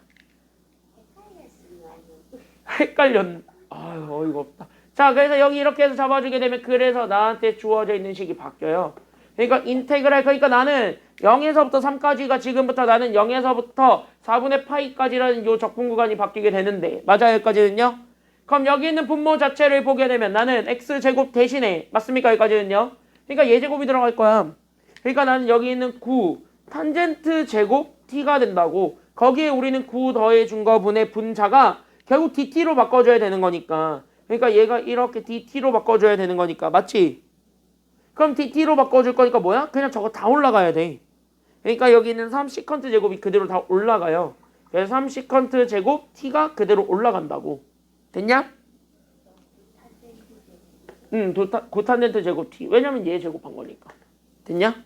헷갈렸. 아유, 어이가 없다. 자, 그래서 여기 이렇게 해서 잡아주게 되면 그래서 나한테 주어져 있는 식이 바뀌어요. 그러니까 인테그랄 그러니까 나는 0에서부터 3까지가 지금부터 나는 0에서부터 4분의 파이까지라는 요 적분 구간이 바뀌게 되는데 맞아요? 여기까지는요? 그럼 여기 있는 분모 자체를 보게 되면 나는 x제곱 대신에 맞습니까? 여기까지는요? 그러니까 얘제곱이 들어갈 거야. 그러니까 나는 여기 있는 9 탄젠트 제곱 t가 된다고. 거기에 우리는 9 더해준 거분의 분자가 결국 dt로 바꿔줘야 되는 거니까. 그러니까 얘가 이렇게 dt로 바꿔줘야 되는 거니까. 맞지? 그럼 dt로 바꿔줄 거니까 뭐야? 그냥 저거 다 올라가야 돼. 그러니까 여기는 3 시컨트 제곱이 그대로 다 올라가요. 그래서 3 시컨트 제곱 t가 그대로 올라간다고. 됐냐? 고탄젠트 제곱 t. 왜냐면 얘 제곱한 거니까. 됐냐?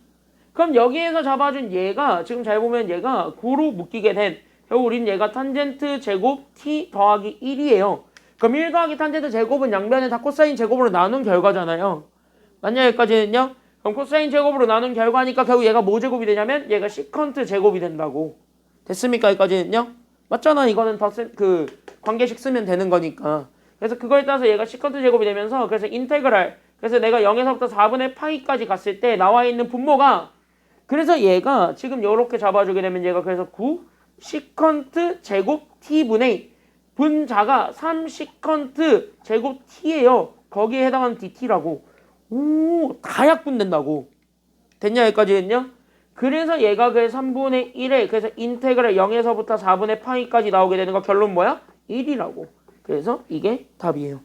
그럼 여기에서 잡아준 얘가 지금 잘 보면 얘가 9로 묶이게 된 결국 우린 얘가 탄젠트 제곱 t 더하기 1이에요. 그럼 1 더하기 탄젠트 제곱은 양변을 다 코사인 제곱으로 나눈 결과잖아요. 맞냐? 여기까지는요? 그럼 코사인 제곱으로 나눈 결과니까 결국 얘가 뭐 제곱이 되냐면 얘가 시컨트 제곱이 된다고. 됐습니까? 여기까지는요? 맞잖아. 이거는 더 그 관계식 쓰면 되는 거니까. 그래서 그거에 따라서 얘가 시컨트 제곱이 되면서 그래서 인테그랄 그래서 내가 0에서부터 4분의 파이까지 갔을 때 나와 있는 분모가 그래서 얘가 지금 이렇게 잡아주게 되면 얘가 그래서 9 시컨트 제곱 t분의 분자가 3 시컨트 제곱 t예요. 거기에 해당하는 dt라고. 오, 다 약분된다고. 됐냐? 여기까지는요? 그래서 얘가 그 3분의 1에 그래서 인테그랄 0에서부터 4분의 파이까지 나오게 되는 거 결론 뭐야? 1이라고. 그래서 이게 답이에요.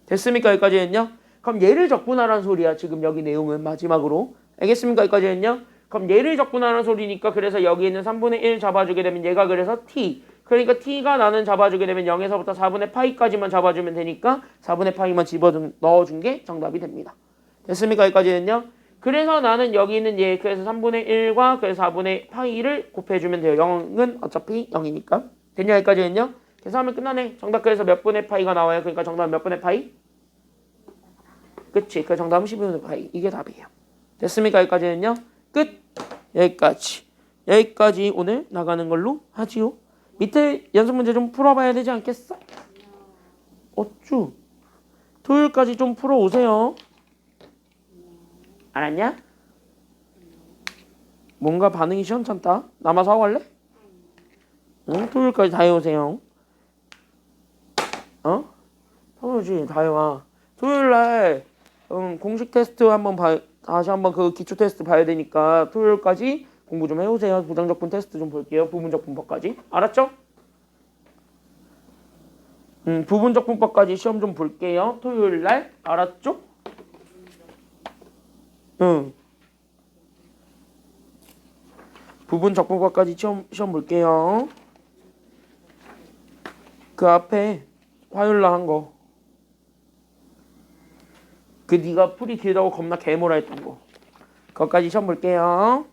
됐습니까? 여기까지는요? 그럼 얘를 적분하라는 소리야. 지금 여기 내용은 마지막으로. 알겠습니까? 여기까지는요? 그럼 얘를 적분하라는 소리니까 그래서 여기 있는 3분의 1 잡아주게 되면 얘가 그래서 t. 그러니까 t가 나는 잡아주게 되면 0에서부터 4분의 파이까지만 잡아주면 되니까 4분의 파이만 넣어준 게 정답이 됩니다. 됐습니까? 여기까지는요? 그래서 나는 여기 있는 얘 그래서 3분의 1과 그래서 4분의 파이를 곱해주면 돼요. 0은 어차피 0이니까. 됐냐? 여기까지는요? 그래서 하면 끝나네. 정답 그래서 몇 분의 파이가 나와요? 그러니까 정답은 몇 분의 파이? 그치. 그 정답은 12분의 파이. 이게 답이에요. 됐습니까? 여기까지는요? 끝. 여기까지. 여기까지 오늘 나가는 걸로 하지요. 밑에 연습 문제 좀 풀어봐야 되지 않겠어? 어쭈. 토요일까지 좀 풀어오세요. 알았냐? 뭔가 반응이 시원찮다. 남아서 하고 갈래? 응? 토요일까지 다 해오세요. 당연하지. 다 해와. 토요일날 공식 테스트 한번 다시 한번 그 기초 테스트 봐야 되니까 토요일까지 공부 좀 해오세요. 부정적분 테스트 좀 볼게요. 부분적 분법까지. 알았죠? 부분적 분법까지 시험 좀 볼게요. 토요일날. 알았죠? 응. 부분적 분법까지 시험 볼게요. 그 앞에 화요일날 한 거. 그 네가 풀이 길다고 겁나 개모라 했던 거. 그것까지 시험 볼게요.